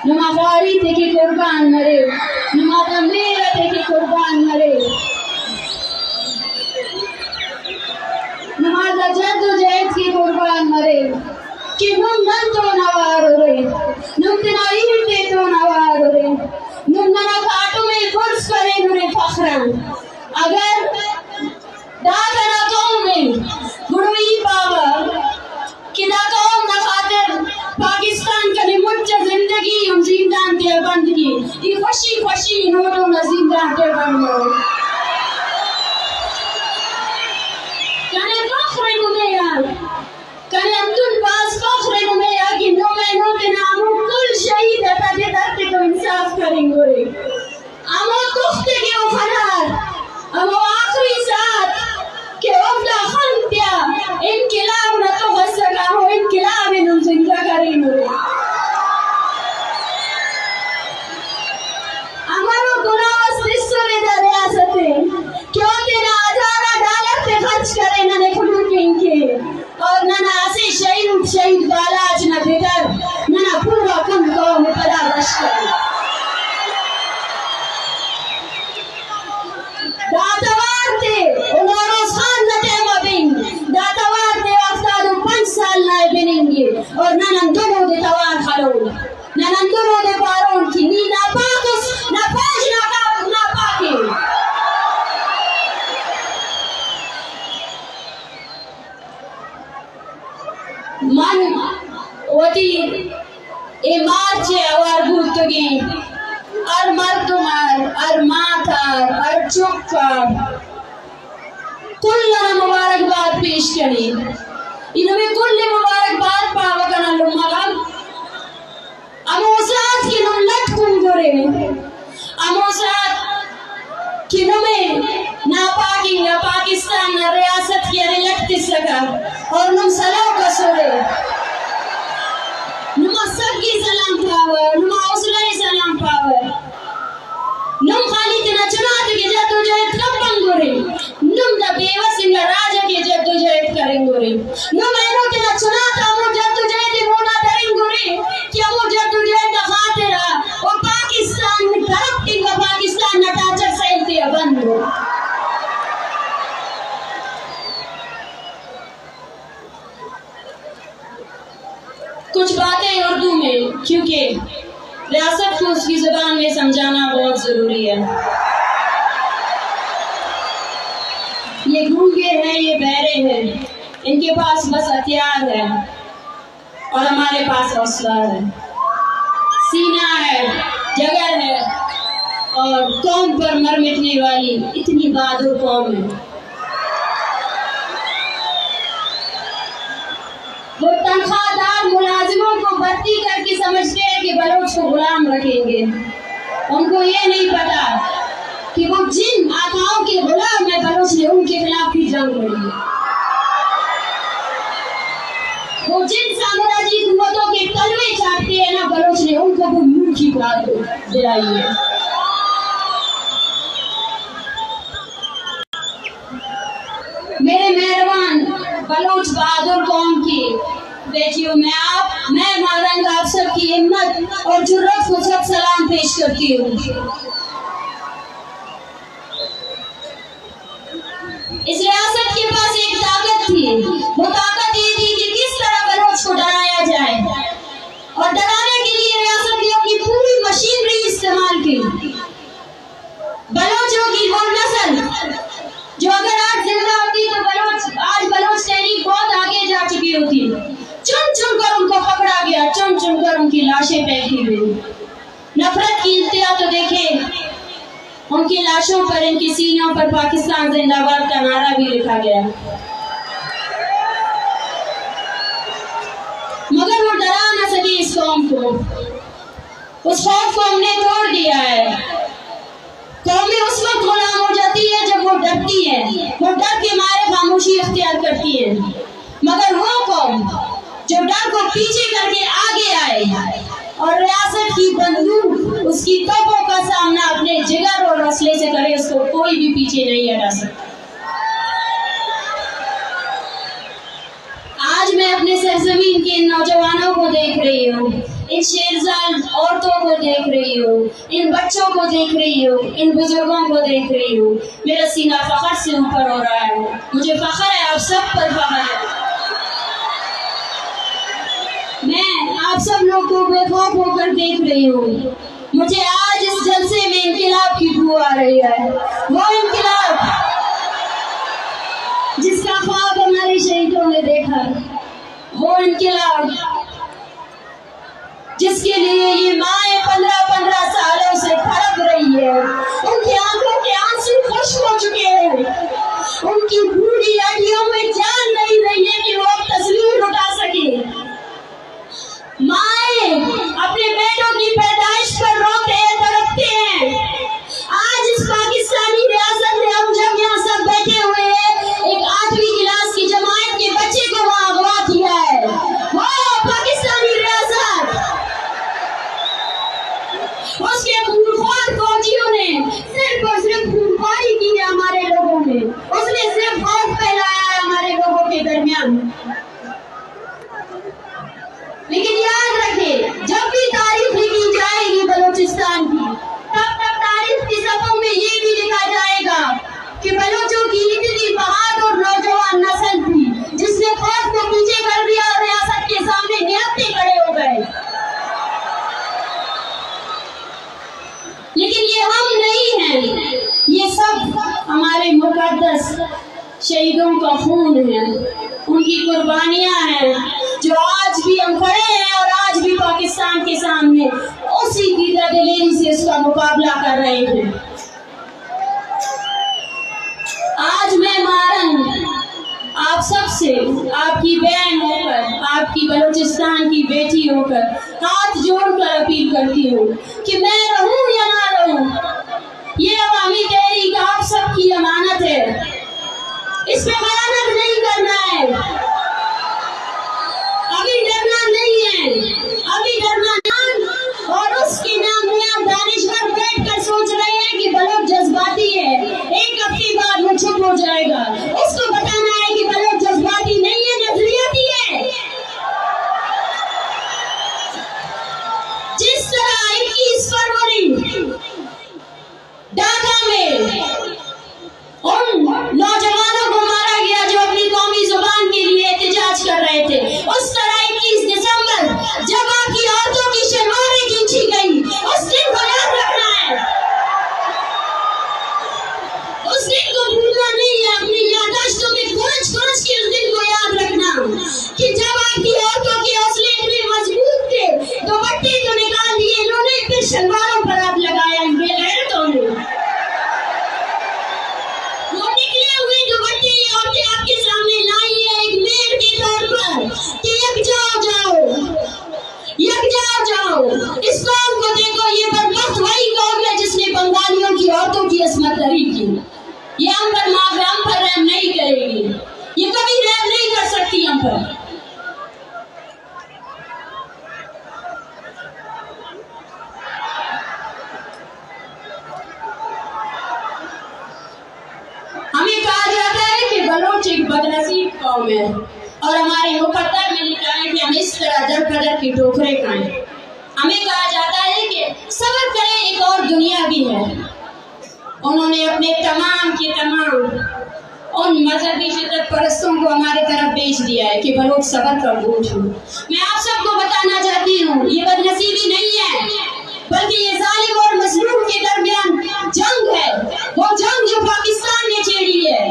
نما غاری تے کی قربان مرے نما غمیر تے کی قربان مرے نما دا جد و جہد کی قربان مرے کہ نم نن تو نوار رے نم تنائیر تے تو نوار رے نم ننا کھاٹو میں فرس کرے نورے فخران اگر دا کنا قوم میں گروئی پاور کہ دا قوم نا خاطر پاکستان کا نمجھ زندگی ہم زندان دے بند کی یہ خوشی خوشی نوٹوں نا زندان دے بند ہو کنے فخر نمیا کنے امدن پاس فخر نمیا کہ نمے نوٹے نامو کل شہید اتا دے درتے تو انصاف کریں گے امو کفتے کے اخرار امو آخری ساتھ کہ افلا خنتیا انقلاب نہ تو غصہ ہو انقلاب انہوں زندہ کریں گے ہمارو گناہ سسو میں دا ریاستیں کیوں تینا ہزارہ ڈالر پہ خرچ کرے نہ نے کھلو کے اور نہ آسے شہید بالاج نہ بگر نہ پورا کم قوم پدا رش کرے داتوار تے انہاروز خان نتے مبین داتوار تے افتادو 5 سال نائے بنیں گے اور ننندنو دے توار خلول ننندنو دے پارون کی نی ناپاکس ناپاج ناپاکی من وطی اے مارچے اوار بھولتگی اور مردمار اور ماتار اور چکر کل مبارکباد پیش کریں انہوں میں کل مبارکباد پاوکنا لمحلم اموسات کی نم لٹ کن گرے اموسات کی نمیں ناپاکی نہ پاکستان نہ ریاست کی ارے لٹتی سکا اور نم سلاو کا سورے نما سب کی سلام پاور نما حوصلہ سلام پاور نم خالی تینا چنات کے جد و جہد کم بنگورے نم دا بیوس انگا راجہ کے جد و جہد کریں گورے نم اینو تینا چنات امو جد و جہد ہونا دریں گورے کہ امو جد و جہد دا خاطرہ اور پاکستان میں کرپٹنگ کا پاکستان نٹاچر سیلتے بند ہو کچھ باتیں اردو میں کیونکہ ریاست کو اس کی زبان میں سمجھانا بہت ضروری ہے یہ گونگے ہیں یہ بہرے ہیں ان کے پاس بس ہتھیار ہے اور ہمارے پاس حوصلہ ہے سینہ ہے جگر ہے اور قوم پر مر مٹنے والی اتنی بہادر قوم ہے وہ تنخواہ دار ملازموں کو بھرتی کر کے سمجھتے ہیں کہ بلوچ کو غلام رکھیں گے ان کو یہ نہیں پتا کہ وہ جن آقاؤں کے غلام ہیں بلوچ نے ان کے خلاف بھی جنگ لڑی وہ جن سامراجی قوتوں کے تلوے چاٹتے ہیں نا بلوچ نے ان کو وہ منہ کی بات دلائی ہے میرے مہربان بلوچ بہادر قوم کی بیٹیوں میں مارنگ آپ سب کی ہمت اور جرات کو سب سلام پیش کرتی ہوں اس ریاست کے پاس ایک طاقت تھی وہ طاقت یہ تھی کہ کس طرح بلوچ کو ڈرایا جائے اور ڈرانے کے لیے ریاست نے اپنی پوری مشینری استعمال کی بلوچوں کی وہ نسل جو اگر آج زندہ ہوتی تو بلوچ आज बलोच तहरीक बहुत आगे जा चुकी होती, चुन चुन कर उनको पकड़ा गया, चुन चुन कर उनकी लाशें फेंकी गई। नफरत की इंतहा तो देखें, उनकी लाशों पर, इनकी सीनों पर पाकिस्तान जिंदाबाद का नारा भी लिखा गया, मगर वो डरा न सकी इस कौम को। उस खौफ को हमने तोड़ दिया है। कौमें उस वक्त गुलाम हो जाती है जब वो डरती है, वो डर के मारे खामोशी इख्तियार करती है, मगर वो कौम जो डर को पीछे करके आगे आए और रियासत की बंदूक, उसकी तोपों का सामना अपने जिगर और हौसले से करे, उसको कोई भी पीछे नहीं हटा सकता। आज मैं अपने सरजमीन के इन नौजवानों को देख रही हूँ, इन शेरजाल औरतों को देख रही हूँ, इन बच्चों को देख रही हूँ, इन बुजुर्गों को देख रही हूँ। मेरा सीना फख्र से ऊपर हो रहा है। मुझे फख्र है, आप सब पर फख्र है। मैं आप सब लोग को बेखौफ होकर देख रही हूँ। मुझे आज इस जलसे में इनकलाब की बू आ रही है, वो इनकलाब जिसका ख्वाब हमारे शहीदों ने देखा, वो इनकलाब जिसके लिए ये माएँ 15-15 सालों से तड़प रही है। उनकी आंखों के आंसू खुश्क हो चुके हैं, उनकी बूढ़ी हड्डियों में जान नहीं रही है कि वो अब तस्वीर उठा सके। माएँ अपने बेटों की पैदाइश पर रोते हैं, तड़पते हैं। आज इस पाकिस्तानी रियासत में हम जब यहाँ सब बैठे हुए हैं, एक 8वीं क्लास की जमात के बच्चे को वहाँ अगवा किया है। वो पाकिस्तानी रियासत, उसके खूनख्वार फौजियों ने सिर्फ और सिर्फ खूनख्वारी की है हमारे लोगों में, उसने सिर्फ खौफ फैलाया है हमारे लोगों के दरमियान। लेकिन याद रखें, जब भी तारीख लिखी जाएगी बलूचिस्तान की, तब तक तारीख की सफ़ों में ये भी लिखा जाएगा कि बलोचों की इतनी बहादुर नौजवान नस्ल थी जिसने खौफ को पीछे कर दिया और रियासत के सामने निहत्ते खड़े हो गए। लेकिन ये हम नहीं हैं, ये सब हमारे मुकद्दस शहीदों का खून है, उनकी कुर्बानियां हैं, जो आज भी हम खड़े हैं और आज भी पाकिस्तान के सामने उसी की दिलेरी से उसका मुकाबला कर रहे हैं। आज मैं मारंग आप सबसे, आपकी बहन होकर, आपकी बलूचिस्तान की बेटी होकर हाथ जोड़कर अपील करती हूँ कि मैं रहूं या ना रहूं, ये अवामी तहरीक आप सबकी अमानत है, इस पे खयानत नहीं करना है। अभी डरना नहीं है, अभी डरना नहीं। और उसके नाम में आप दानिशवर बैठ कर सोच रहे हैं कि बलोच जज्बाती है, एक हफ्ते बाद वो चुप हो जाएगा। उसको बताना है कि बलोच जज्बाती नहीं है, नजरियाती है। जिस तरह 21 फरवरी ढाका में उन नौजवानों को मारा गया जो अपनी कौमी जुबान के लिए एहतजाज कर रहे थे, उस तरह 21 दिसंबर जब आपकी औरतों की शलवारें खींची गई, उस दिन को याद रखना है, उस दिन को भूलना नहीं है। अपनी याददाश्तों में खोज के उस दिन को याद रखना कि जब आपकी औरतों के हौसले इतने मजबूत थे, दुपट्टे तो निकाल दिए इन्होंने, फिर शलवारों पर हाथ लगाया इन बेगैरतों ने। वो निकले हुए दुपट्टे औरतें आपके सामने लाई है एक मेल के तौर पर कि यकजा जाओ। इस कौम को देखो, ये बदबख्त वही कौम है जिसने बंगालियों की औरतों की असमत दरी की। ये हम पर रहम नहीं करेगी, ये कभी रहम नहीं कर सकती हम पर। हमें कहा जाता है कि बलोच एक बदनसीब कौम है और हमारे मुकद्दर में लिखा है कि हम इस तरह दर कदर की ठोकरें खाएं। हमें कहा जाता है कि सब्र करें, एक और दुनिया भी है। उन्होंने अपने तमाम के तमाम उन मजहबी शिद्दत परस्तों को हमारी तरफ भेज दिया है कि बलोच सब्र का बोझ हो। मैं आप सबको बताना चाहती हूँ, ये बदनसीबी नहीं है, बल्कि ये जालिम और मजलूम के दरमियान जंग है। वो जंग जो पाकिस्तान ने छेड़ी है,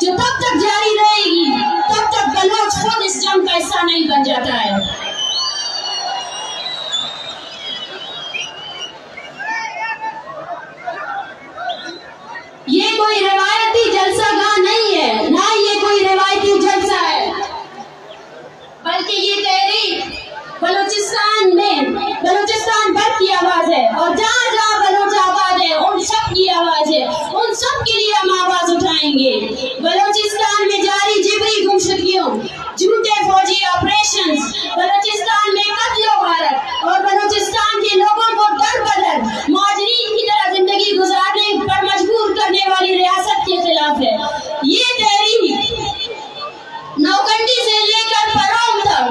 जो तब तक जारी रहेगी ये कोई रिवायती जलसा गाह नहीं है, ना ये कोई रिवायती जलसा है, बल्कि ये तहरीक बलूचिस्तान में बलूचिस्तान भर की आवाज है, और जहाँ जहाँ बलूच आबाद है उन सब की आवाज है, उन सब के लिए हम आवाज उठाएंगे। बलूचिस्तान में जारी जिबरी गुमशुदगियों, झूठे फौजी ऑपरेशंस, बलूचिस्तान में कत्लो गारत और बलूचिस्तान के लोगों को दर बदर मुहाजिरीन की तरह जिंदगी गुजारने पर मजबूर करने वाली रियासत के खिलाफ है। ये तहरीक नौकंडी से लेकर परोम तक,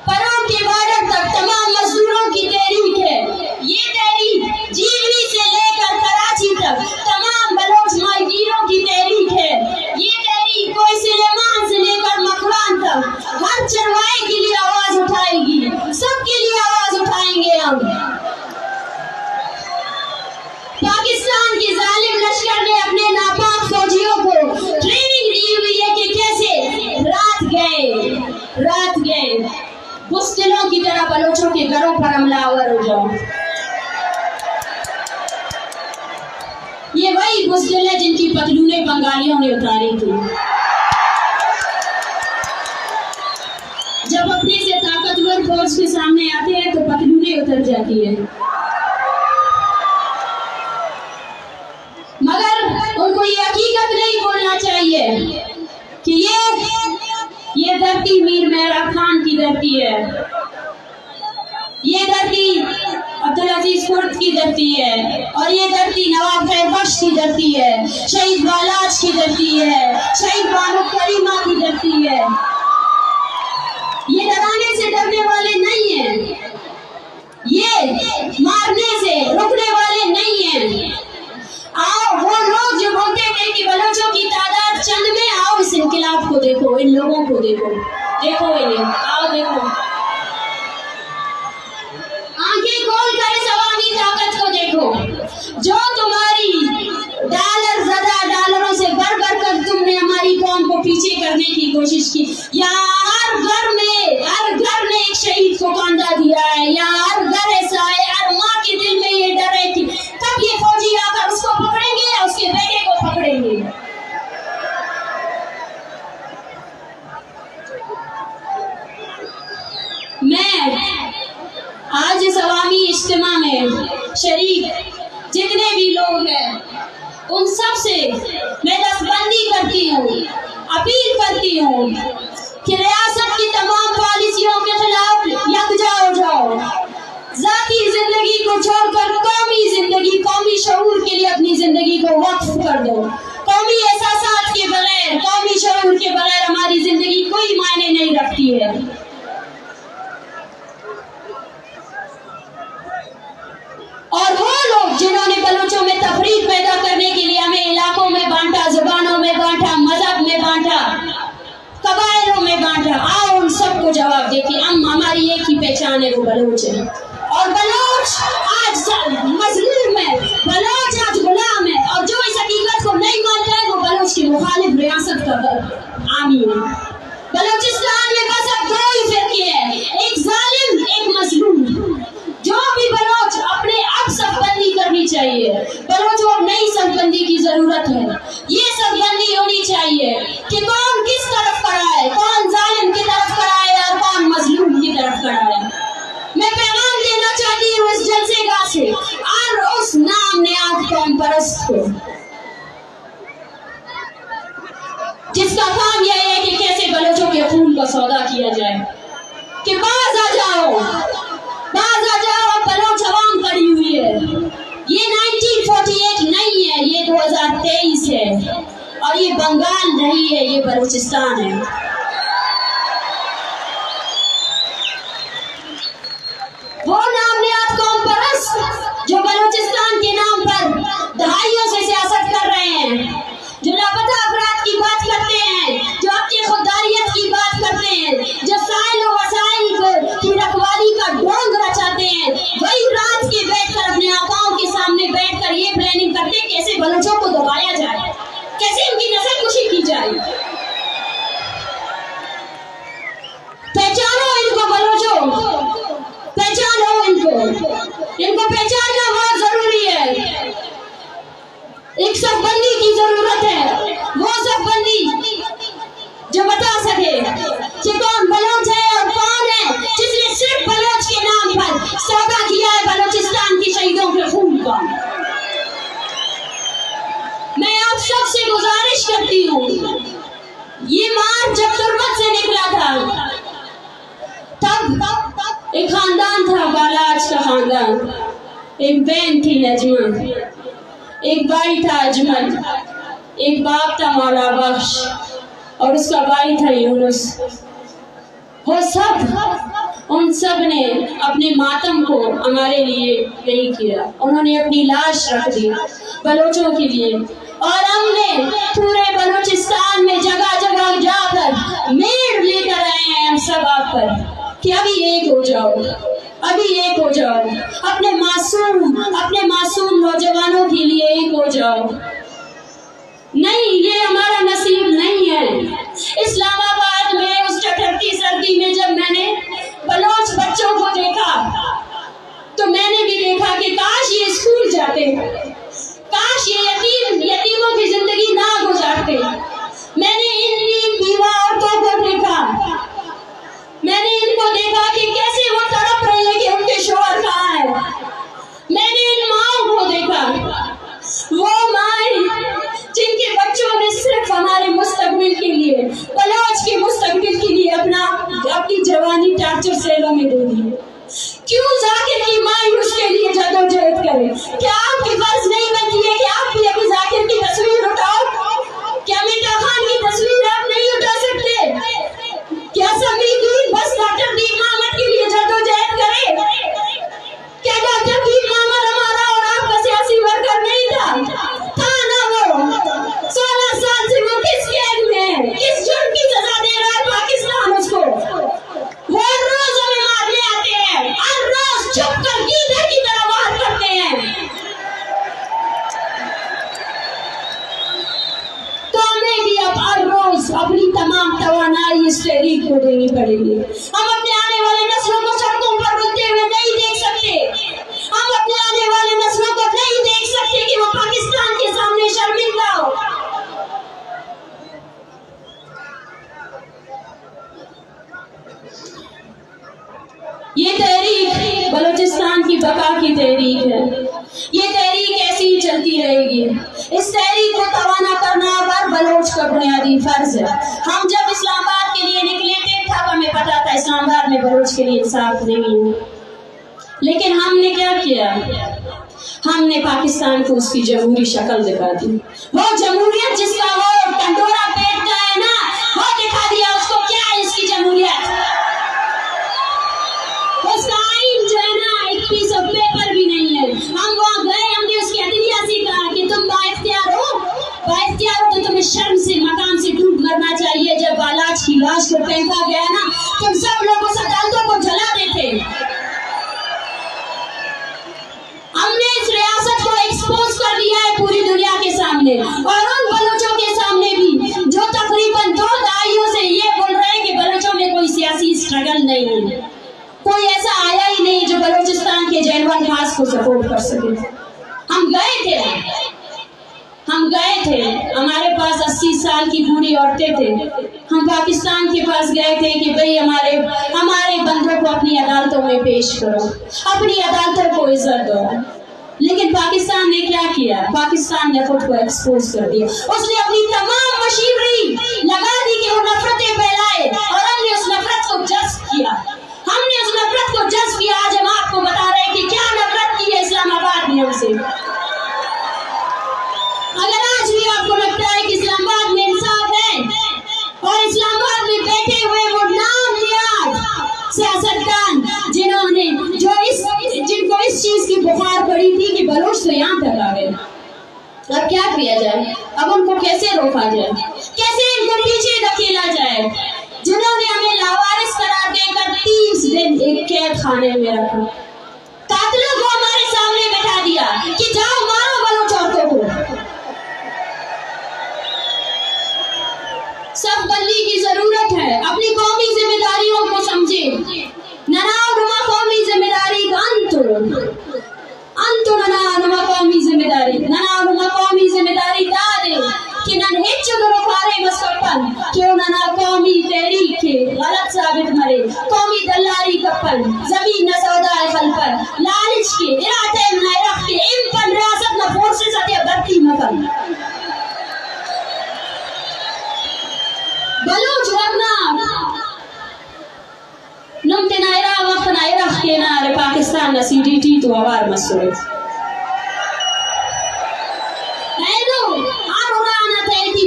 परोम के बॉर्डर तक तमाम मजदूरों की तहरीक है। ये तहरीक जीवनी से लेकर कराची तक तमाम बलोच माहिगीरों की तहरीक है। ये तहरीक कोई सुलेमान से लेकर मकरान तक हर चरवाहे के लिए आवाज उठाएगी, सबके लिए आवाज उठाएंगे हम। पाकिस्तान के जालिम लश्कर ने अपने नापाक फौजियों को ट्रेनिंग दी हुई है कि कैसे रात गए बुज़दिलों की तरह बलोचों के घरों पर हमलावर हो जाओ। ये वही बुज़दिल है जिनकी पतलूनें बंगालियों ने उतारी थी। जब अपने से ताकतवर फौज के सामने आते हैं तो पतलूनें उतर जाती है, मगर उनको ये हकीकत नहीं बोलना चाहिए कि ये धरती मीर मेहरा खान की धरती है, ये धरती अब्दुल अजीज कुर्द की धरती है, और ये धरती नवाब खैर बख्श की धरती है, शहीद बालाज की धरती है, शहीद बानो करीमा की धरती है। ये डराने से डरने वाले नहीं हैं, ये मारने से रुकने वाले नहीं हैं। आओ वो लोग जो बोलते थे कि बलोचों की तादाद चंद में, आओ इस इनकलाब को देखो, इन लोगों को देखो, इन्हें आओ देखो, आंखें खोल कर इस अवामी ताकत को देखो जो तुम्हारी डॉलरों से भर भर कर तुमने हमारी कौम को पीछे करने की कोशिश की। यहाँ हर घर ने एक शहीद को कांधा दिया है, यहाँ हर घर ऐसा है, हर माँ के दिल में ये डर है कि कब ये फौजी आकर उसको पकड़ेंगे या उसके बेटे को पकड़ेंगे। मैं आज इस अवामी इज्तिमा में शरीक जितने भी लोग हैं उन सब से मैं दस्तबंदी करती हूँ, अपील करती हूँ कि रियासत की तमाम पॉलिसियों के खिलाफ यकजा हो जाओ, जाती जिंदगी को छोड़कर कौमी जिंदगी, कौमी शऊर के लिए अपनी जिंदगी को वक्फ कर दो। कौमी एहसासात के बगैर, कौमी शऊर के बगैर हमारी जिंदगी कोई मायने नहीं रखती है। और वो लोग जिन्होंने बलोचों में तफरीक पैदा करने के लिए हमें इलाकों में बांटा, जुबानों में बांटा, मजहब में बांटा, कबायलों में बांटा, आओ उन सबको जवाब दे कि हम हमारी एक ही पहचान है, वो बलोच है। और बलोच आज मजलूम है, बलोच आज गुलाम है, और जो इस हकीकत को नहीं मानता है वो बलोच की मुखालिफ रियासत का आमी है। बलोचिस्तान में बस अब दो ही फिरके हैं, एक जालिम, एक मजलूम। जो भी बलोच अपने अब सबबंदी करनी चाहिए, बलोचों को नई सबबंदी की जरूरत है। ये सबबंदी होनी चाहिए कि कौन किस तरफ खड़ा है, कौन जालिम की तरफ खड़ा है और कौन मजलूम की तरफ खड़ा है। मैं पैगाम देना चाहती हूँ इस जलसेगाह से और उस नाम नेहाद कौम परस्त को, जिसका काम यह है कि कैसे बलोचों के खून का सौदा किया जाए, कि बाज आ जाओ, बलोच अवाम पड़ी हुई है। ये 1948 नहीं है, ये 2023 है, और ये बंगाल नहीं है, ये बलूचिस्तान है। वो नाम नेहाद कौम परस्त जो बलूचिस्तान के नाम पर दहाइयों से सियासत कर रहे हैं, जो लापता अफराद की बात करते हैं, जो अपनी खुददारियत की बात करते हैं, जो साइल और वसाइल की रखवाली का ढोंग रचाते हैं, वही रात के बैठकर अपने आकाओं के सामने बैठकर ये प्लानिंग करते हैं कैसे बलोचों को दबाया जाए, कैसे उनकी नस्लकुशी की जाए। पहचानो इनको बलोचों, पहचानो इनको पहचानना बहुत जरूरी है। ایک صف بندی کی ضرورت ہے، وہ صف بندی جو بتا سکے کہ کون بلوچ ہے اور کون ہے جس نے صرف بلوچ کے نام پر سودا کیا ہے بلوچستان کی شہیدوں کے خون کا۔ میں آپ سب سے گزارش کرتی ہوں، یہ مارچ جب تربت سے نکلا تھا تب ایک خاندان تھا، بالاچ کا خاندان، ایک بہن تھی نجمہ، ایک بھائی تھا اجمل، ایک باپ تھا مولا بخش اور اس کا بھائی تھا یونس۔ وہ ان سب نے اپنے ماتم کو ہمارے لیے نہیں کیا، انہوں نے اپنی لاش رکھ دی بلوچوں کے لیے، اور ہم نے پورے بلوچستان میں جگہ جگہ جا کر میڑ لے کر آئے ہیں ہم سب آپ پر کہ ابھی ایک ہو جاؤ، ابھی ایک ہو جاؤ، اپنے معصوم نوجوانوں کے لیے ایک ہو جاؤ۔ نہیں، یہ ہمارا نصیب نہیں ہے۔ اسلام آباد میں اس ٹھٹھرتی سردی میں جب میں نے بلوچ بچوں کو دیکھا تو میں نے بھی دیکھا کہ کاش یہ اسکول جاتے، کاش یہ یتیموں کی زندگی نہ گزارتے۔ میں نے ان بیوہ عورتوں کو دیکھا، میں نے ان کو دیکھا کہ کیسے وہ تڑپ رہے ہیں کہ ان کے شوہر کہاں ہے۔ میں نے ان ماؤں کو دیکھا، وہ مائیں جن کے بچوں نے صرف ہمارے مستقبل کے لیے، بلوچ کے مستقبل کے لیے اپنی جوانی ٹارچر سیلوں میں دے دی۔ کیوں ذاکر کی مائیں اس کے لیے جدوجہد کرے؟ کیا آپ کی فرض نہیں بنتی ہے کہ آپ بھی ابھی ذاکر کی تصویر اٹھاؤ؟ کیا مٹا خان کی تصویر آپ نہیں اٹھا سکتے؟ کیا سمیع دین بس ڈاکٹر دین محمد کے لیے جدوجہد کرے؟ کیا ڈاکٹر دین محمد ہمارا اور آپ کا سیاسی ورکر نہیں تھا نا؟ وہ 16 سال سے وہ کس قید میں ہے، کس جرم کی سزا دے رہا ہے پاکستان اس کو؟ وہ ہر روز ہمیں مارنے آتے ہیں، ہر روز چھپ کر گیدڑ کی طرح وار کرتے ہیں۔ تو ہمیں بھی اب ہر روز اپنی تمام توانائی اس تحریک کو دینی پڑے گی۔ ہم اپنے آنے والے نسلوں کو سڑکوں پر روتے ہوئے نہیں دیکھ سکتے، ہم اپنے آنے والے نسلوں کو نہیں دیکھ سکتے کہ وہ پاکستان کے سامنے شرمندہ ہو۔ یہ تحریک بلوچستان کی بقا کی تحریک ہے، یہ تحریک ایسی ہی چلتی رہے گی۔ اس تحریک کو توانا کرنا ہر بلوچ کا بنیادی فرض ہے۔ ہم جب اسلام آباد کے لیے نکلے تھے تب ہمیں پتا تھا اسلام آباد میں بلوچ کے لیے انصاف نہیں ہے، لیکن ہم نے کیا کیا؟ ہم نے پاکستان کو اس کی جمہوری شکل دکھا دی، وہ جمہوریت جس کا وہ ٹنڈورا پیٹتا ہے نا، وہ دکھا دیا اس کو کیا ہے اس کی جمہوریت۔ اس کا آئین جو ہے نا ایک پیس آف پیپر بھی نہیں ہے۔ ہم وہاں گئے، ہم نے اس کی عدلیہ سے کہا کہ تم بااختیار ہو تو تمہیں شرم سے مقام سے ڈوب مرنا چاہیے۔ جب بالاچ کی لاش کو پھینکا گیا نا، تم سب لوگ اس عدالتوں کو جلا دیتے۔ ہم نے اس ریاست کو ایکسپوز کر دیا ہے پوری دنیا کے سامنے، اور ان بلوچوں کے سامنے بھی جو تقریباً 2 دہائیوں سے یہ بول رہے ہیں کہ بلوچوں میں کوئی سیاسی اسٹرگل نہیں ہے، کوئی ایسا آیا ہی نہیں جو بلوچستان کے جینوان خاص کو سپورٹ کر سکے۔ ہم گئے تھے، ہمارے پاس 80 سال کی بوڑھی عورتیں تھے، ہم پاکستان کے پاس گئے تھے کہ بھئی ہمارے بندوں کو اپنی عدالتوں میں پیش کرو، اپنی عدالتوں کو عزت دو۔ لیکن پاکستان نے کیا کیا؟ پاکستان نے خود کو ایکسپوز کر دیا، اس نے اپنی تمام مشینری لگا دی کہ وہ نفرتیں پھیلائے، اور ہم نے اس نفرت کو جذب کیا، آج ہم آپ کو بتا رہے ہیں کہ کیا نفرت کی ہے اسلام آباد نے ہم سے۔ اگر آج بھی آپ کو لگتا ہے کہ اسلام آباد میں انصاف ہے، اور اسلام آباد میں بیٹھے ہوئے وہ نام نیاز سیاستدان جن کو اس چیز کی بخار پڑی تھی کہ بلوچ تو یہاں تک آ گئے، اب کیا کیا جائے؟ اب ان کو کیسے روکا جائے؟ کیسے ان کو پیچھے دھکیلا جائے؟ جنہوں نے ہمیں لاوارث قرار دے کر 30 دن ایک قید خانے میں رکھا، قاتلوں کو ہمارے سامنے بٹھا دیا کہ جاؤ مارو بلوچ عورتوں کو۔ سب بندی کی ضرورت ہے، اپنی قومی ذمہ داریوں کو سمجھے۔ نما قومی ذمہ داری کا انتو نما قومی ذمہ داری، نما قومی ذمہ کن زمین نہ سودائے خلقت لالچ کے ارادے نہ رکھ کے امکان ریاست نہ فورسز اتے برتی مکن بلوچ ورنہ نمتے نائرہ وقت نائرہ کے نارے پاکستان سی ڈی ٹی تو آوار مسئول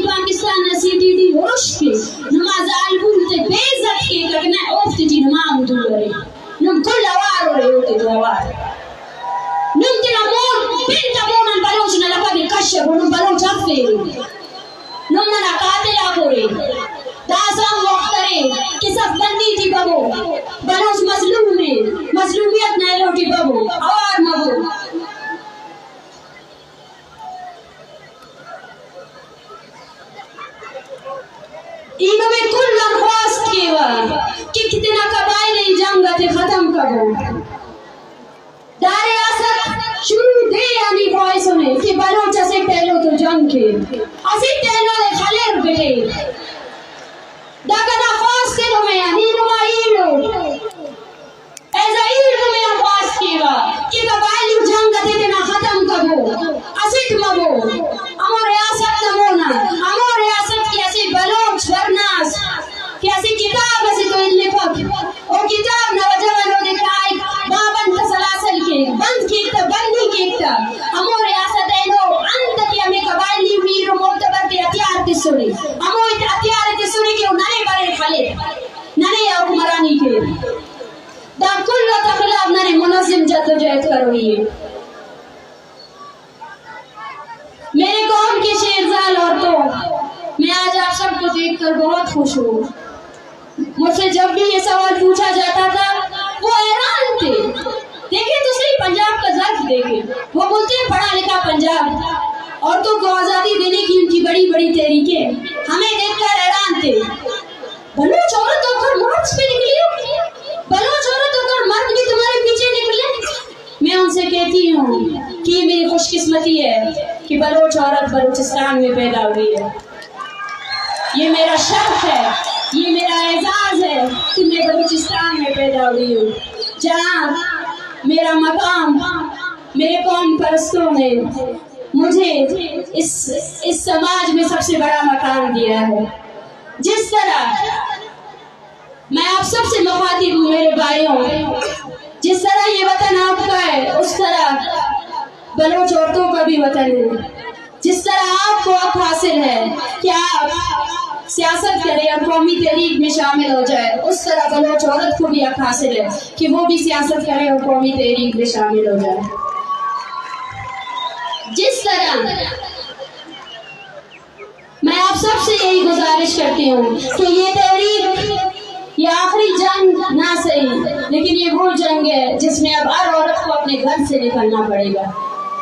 پاکستان سی ڈی ٹی ورش کے نماز آلبون تے بیزت کے لگنا اوفت جی نمام دو رہے نم کل آوار رہے ہوتے تو آوار نم تینا مون بنت مونن بلوچ نہ لگا دے کشب نم بلوچ افے نم نہ قاتلہ کو رہے داسام وقترے کہ صف بندی تھی بابو بلوچ مظلوم میں مظلومیت نہ لوٹی بابو آوار مبو اینو میں کل لنخواست کیوا کہ کتنا قبائل جنگا تے ختم کرو دار ریاست شروع دے یعنی وائس ہونے کہ بلوچ اسے ٹیلو تو جنگ کے اسے ٹیلو لے خلیر بیٹے داکہ خواست کرو میں اینو ایلو ایزا ایلو میں خواست کیوا کہ قبائل جنگا تے نا ختم کرو اسے مبو امو ریاست نمونا امو ریاست کی ایسی بلوچ ورناس کی ایسی کتاب ایسی تو ان لفت اور کتاب نوجوانوں دکھائی بابن تسلاسل کے بند کیتا بندی کیتا امو ریاست اینو انت کی ہمیں قبائلی ویر و مرتبت اتیار تی سنی امو اتیار تی سنی کہ ننے بڑے خلے ننے حکمرانی کے دا کل تخلاف ننے منظم جدوجہد کروئیے میرے قوم کے شیرزال عورتوں میں آج آپ سب کو دیکھ کر بہت خوش ہوں مجھ سے جب بھی یہ سوال پوچھا جاتا تھا وہ حیران تھے دیکھیں تو صحیح پنجاب کا ظرف دیکھیں وہ بولتے ہیں پڑھا لکھا پنجاب عورتوں کو آزادی دینے کی ان کی بڑی بڑی تحریکیں ہمیں دیکھ کر حیران تھے بلوچ عورت ہو کر مارچ پہ نکلی ہو بلوچ عورت ہو کر مرد بھی تمہارے پیچھے نکلے میں ان سے کہتی ہوں کہ یہ میری خوش قسمتی ہے کہ بلوچ عورت بلوچستان میں پیدا ہوئی ہے یہ میرا شرف ہے یہ میرا اعزاز ہے کہ میں بلوچستان میں پیدا ہوئی ہوں جہاں میرا مقام میرے قوم پرستوں نے مجھے اس سماج میں سب سے بڑا مقام دیا ہے جس طرح میں آپ سب سے مخاطب ہوں میرے بھائیوں جس طرح یہ وطن آپ کا ہے اس طرح بلوچ عورتوں کا بھی وطن ہے جس طرح آپ کو حق حاصل ہے کہ آپ سیاست کریں اور قومی تحریک میں شامل ہو جائے اس طرح بلوچ عورت کو بھی حق حاصل ہے کہ وہ بھی سیاست کرے اور قومی تحریک میں شامل ہو جائے جس طرح میں آپ سب سے یہی گزارش کرتی ہوں کہ یہ تحریک یہ آخری جنگ نہ صحیح لیکن یہ وہ جنگ ہے جس میں اب ہر عورت کو اپنے گھر سے نکلنا پڑے گا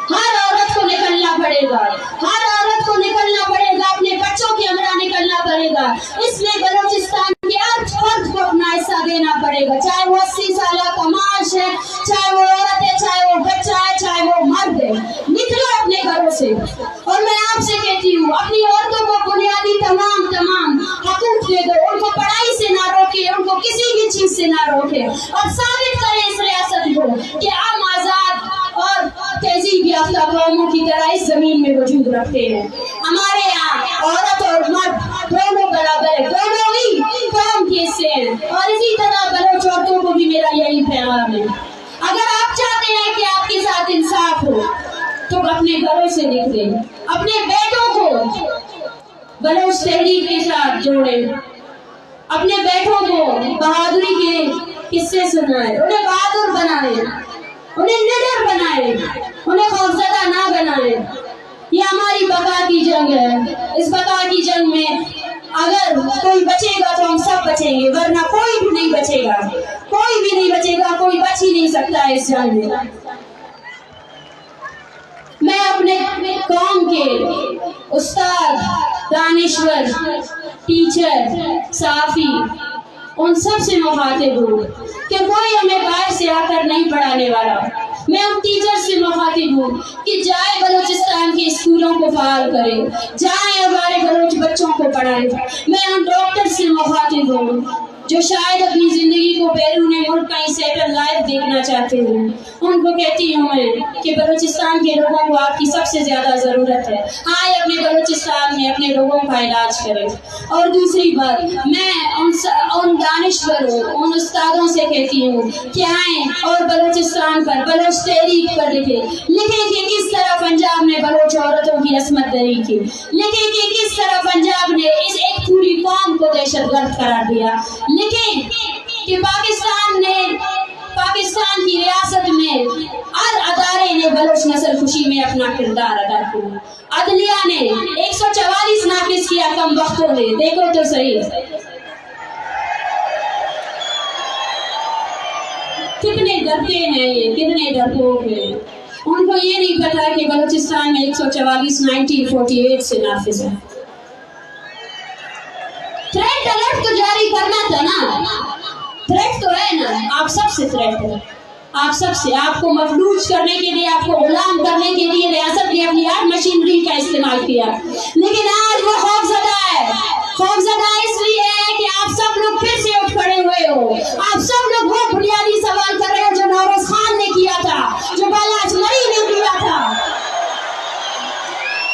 ہر عورت کو نکلنا پڑے گا ہر عورت کو نکلنا پڑے گا اپنے بچوں کے ہمراہ نکلنا پڑے گا اس میں بلوچستان کے ہر فرد کو اپنا حصہ دینا پڑے گا چاہے وہ 80 سالہ کا معاش ہے چاہے وہ عورت ہے چاہے وہ بچہ ہے چاہے وہ مرد ہے نکلو اپنے گھروں سے اور میں آپ سے کہتی ہوں اپنی عورتوں کو بنیادی تمام حقوق دے دو ان کو پڑھائی سے نہ روکے ان کو کسی بھی چیز سے نہ روکے اور ثابت کرے اس ریاست کو کہ ہم آزاد اور تہذیب یافتہ قوموں کی طرح اس زمین میں وجود رکھتے ہیں ہمارے یہاں عورت اور مرد دونوں برابر ہیں دونوں ہی قوم کے حصے ہیں اور اسی طرح بلوچ عورتوں کو بھی میرا یہی پیغام ہے اگر آپ چاہتے ہیں کہ آپ کے ساتھ انصاف ہو تو اپنے گھروں سے نکلیں اپنے بیٹوں کو بلوچ تحریک کے ساتھ جوڑیں اپنے بیٹوں کو بہادری کے قصے سنائیں انہیں بہادر بنائیں انہیں نڈر بنائیں انہیں خوفزدہ نہ بنائیں یہ ہماری بقا کی جنگ ہے اس بقا کی جنگ میں اگر کوئی بچے گا تو ہم سب بچیں گے ورنہ کوئی بھی نہیں بچے گا کوئی بھی نہیں بچے گا کوئی بچ ہی نہیں سکتا ہے اس جنگ میں اپنے قوم کے استاد دانشور ٹیچر صحافی ان سب سے مخاطب ہوں کہ کوئی ہمیں باہر سے آ کر نہیں پڑھانے والا میں ان ٹیچر سے مخاطب ہوں کہ جائے بلوچستان کے اسکولوں کو فعال کرے جائیں ہمارے بلوچ بچوں کو پڑھائیں میں ان ڈاکٹر سے مخاطب ہوں जो शायद अपनी जिंदगी को बैरून मुल्क कहीं सेटल लाइफ देखना चाहते हैं, उनको कहती हूँ मैं कि बलूचिस्तान के लोगों को आपकी सबसे ज्यादा जरूरत है। आए अपने बलूचिस्तान में अपने लोगों का इलाज करें। और दूसरी बात, मैं उन दानिश्वरों, उन उस्तादों से कहती हूँ कि आए और बलूचिस्तान पर, बलोच तहरीक पर लिखें कि किस तरह पंजाब ने बलोच औरतों की असमत दरी की, लिखें कि किस तरह पंजाब ने इस एक पूरी कौम को दहशतगर्द करार दिया, लिखें कि पाकिस्तान की रियासत में हर अदारे ने बलोच नस्ल खुशी में अपना किरदार अदा किया। अदलिया ने 144 नाफिज किया कम वक्तों ने, देखो तो सही कितने डरते हैं ये, कितने डरपोक हैं। उनको ये नहीं पता कि बलूचिस्तान में 144 1948 से नाफिज है। थ्रेट अलर्ट तो जारी करना था ना, थ्रेट तो है ना, आप सबसे थ्रेट है, आप सबसे। आपको मफलूज करने के लिए, आपको गुलाम करने के लिए रियासत ने अपनी हर मशीनरी का इस्तेमाल किया, लेकिन आज वो खौफजदा है। खौफजदा इसलिए है कि आप सब लोग फिर से उठ खड़े हुए हो। आप सब लोग वो बुनियादी सवाल कर रहे हो जो नौरोज खान ने किया था, जो बाला अजमरी ने किया था,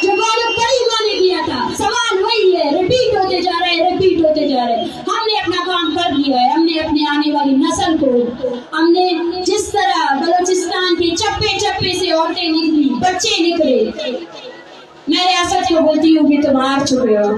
जो गौरव करीमा ने किया था। सवाल वही है, रिपीट होते जा रहे हैं, रिपीट होते जा रहे हैं। हमने अपना काम कर लिया है, हमने अपने आने वाली नस्ल को, हमने जिस तरह बलूचिस्तान के चप्पे चप्पे से औरतें निकली, बच्चे निकले, मैं रियासत को बोलती हूँ कि तुम हार चुके हो।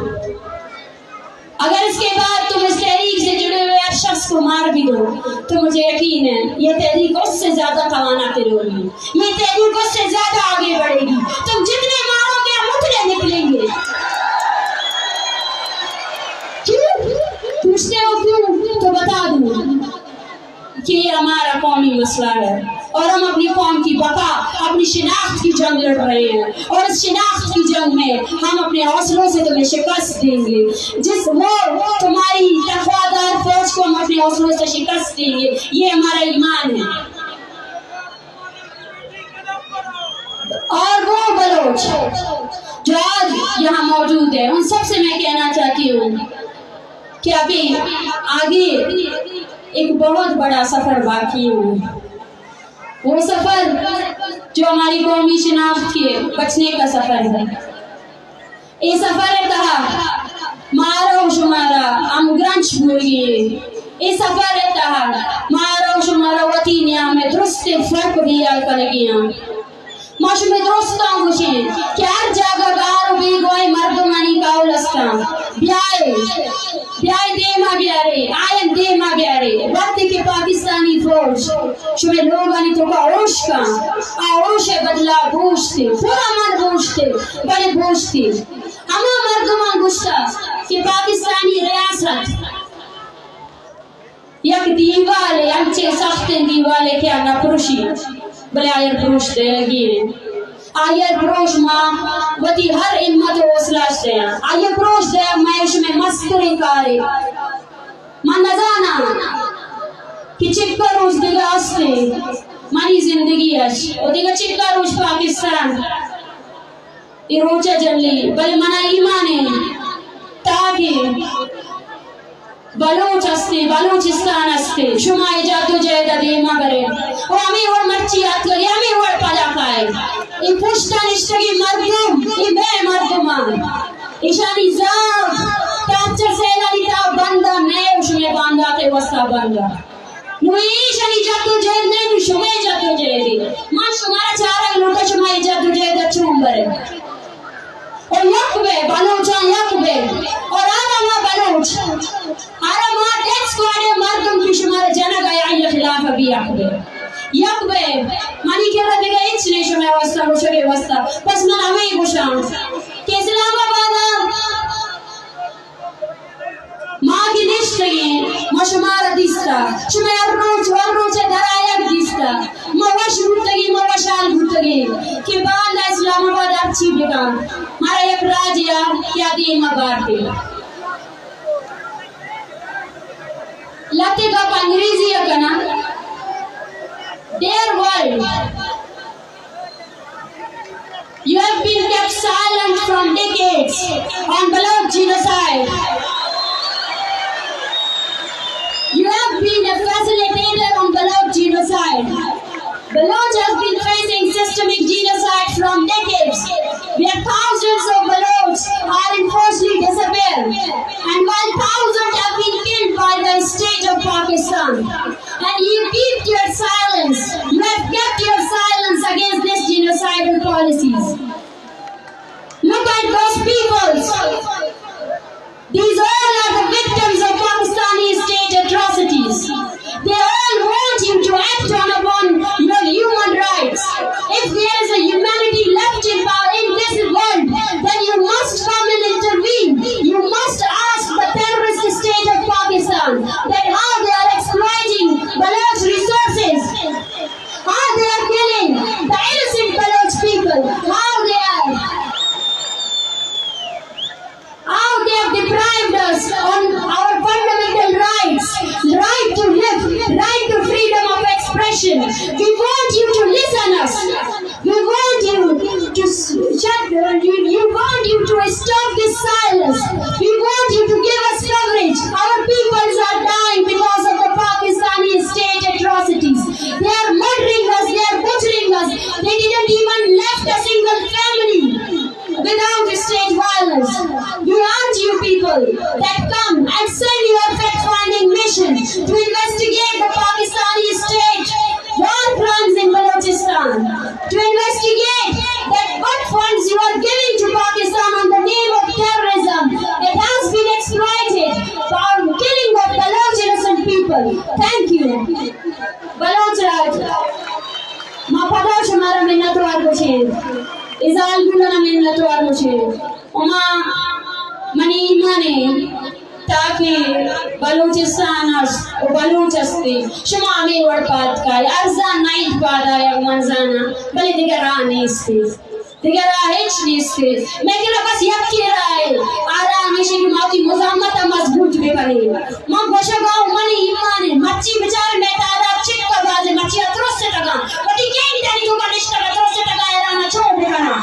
अगर इसके बाद तुम इस तहरीक से जुड़े हुए हर शख्स को मार भी दो तो मुझे यकीन है ये तहरीक उससे ज्यादा कवानाते होगी, ये तहरीक उससे ज्यादा आगे बढ़ेगी। तुम जितने मारोगे हम उतने निकलेंगे। क्यों पूछते हो? क्यों? तो बता दूं कि ये हमारा कौमी मसला है और हम अपनी कौम की बका, अपनी शिनाख्त की जंग लड़ रहे हैं, और इस शिनाख्त की जंग में हम अपने हौसलों से तुम्हें शिकस्त देंगे। जिस वो तुम्हारी तकवादार फौज को हम अपने हौसलों से शिकस्त देंगे, ये हमारा ईमान है। और वो बलोच जो आज यहाँ मौजूद है, उन सबसे मैं कहना चाहती हूँ कि अभी आगे एक बहुत बड़ा सफर बाकी है। वो सफर जो हमारी कौमी शिनाख्त के बचने का सफर है। ये सफर कहा मारो शुमारा हम ग्रंच भूल गए। ये सफर कहा मारो शुमारा वती निया में दुरुस्त फर्क दिया कर गया। माशु में दोस्तों खुशी क्या जगह गार भी गोई मर्दमानी का उलस्ता ब्याए ब्याए देमा ब्यारे आयन देमा ब्यारे वक्त के पाकिस्तानी फौज शुमे लोग आनी तो का ओश का आओश बदला पूछते पूरा मन पूछते बड़े पूछते हमा मर्दमान गुस्सा कि पाकिस्तानी रियासत यक दीवाले अंचे सख्ते दीवाले क्या ना पुरुषी भले आयर पुरुष दे लगी आयर पुरुष माँ वती हर हिम्मत हौसला से आयर पुरुष दे मैश में मस्करी करे मन नजाना कि चिक्का रोज दिगा अस्ते मनी जिंदगी अश और दिगा चिक्का रोज पाकिस्तान ये रोचा जल्ली भले मना ईमान है ताकि बलोच अस्ते बलूचिस्तान अस्ते शुमा इजादो जयदा देमा करे और हमें और मर्ची याद करी हमें और पला खाए ये पुष्टा निष्ठगी मर्दुम ये बे मर्दुमान ईशानी जाग टापचर सेना लिता बंदा नए शुमे बांधा ते वस्ता बंदा नुई ईशानी जादो जयद नहीं शुमे जादो जयदी मां शुमारा चारा लोटा शुमा इजादो जयदा चुम्बरे और यकबे बलोचा यकबे और आमा बलोच आरामा टेक्स कोडे मर्दम की शुमार जना गया ये खिलाफ अभी यकबे मानी के रह गए इचने शुमे वस्ता मुशरे वस्ता बस मन हमें गुशाम के इस्लामाबाद माँ की निश्चय मशमार दिस्ता शुमे हर रोज दरायक दिस्ता मवश भुतगी मवशाल भुतगी के बाद इस्लामाबाद अच्छी बेकार मारा एक राजिया क्या दी मगाते लाते का अंग्रेजी है ना dear world you have been kept silent from decades on Baloch genocide systemic genocide from decades, where thousands of Baloch are enforcedly disappeared, and while thousands have been killed by the state of Pakistan. And you keep your silence. You have kept your silence against these genocidal policies. Look at those people. These all are the victims of Pakistani state atrocities. They all want you to act upon your human rights. If there is a humanity left in this world, then you must come and intervene. You must ask the terrorist state of Pakistan that how they are exploiting Baloch resources, how they are killing the innocent Baloch people, how they have deprived us on our fundamental rights, right to live, right to freedom of expression. We want you to listen us. We want you to stop this silence. We want you to give us coverage. Our peoples are dying because of the Pakistani state atrocities. They are murdering us, they are butchering us. They didn't even left a single family without state violence. We urge you people that come and send your fact-finding mission to investigate the Pakistani state war crimes in Balochistan, to investigate that what funds you are giving to Pakistan on the name of terrorism. It has been exploited for killing of Baloch innocent people. Thank you. Baloch Raj. Mapadash Mara Minatwar Goshen. Izal Gulana Minatwar Goshen. Oma Mani Mane. تاکہ بلوچستان و بلوچ استی شما ہمیں وڑپات کائی ارزان نائت پادا یا منزانا بلی دیگر راہ نیستی دیگر راہ ہیچ نیستی میں کہنا بس یکی رائے آرہا ہمیشہ کی موتی مزامت مضبوط بھی بنی من گوشہ گاؤں منی ایمان مچی بچار میں تعداد چک کا بازے مچی اتروس سے ٹگا وٹی کہیں تینی کو کنشتر اتروس سے ٹگا ایرانا چھوڑ بکنا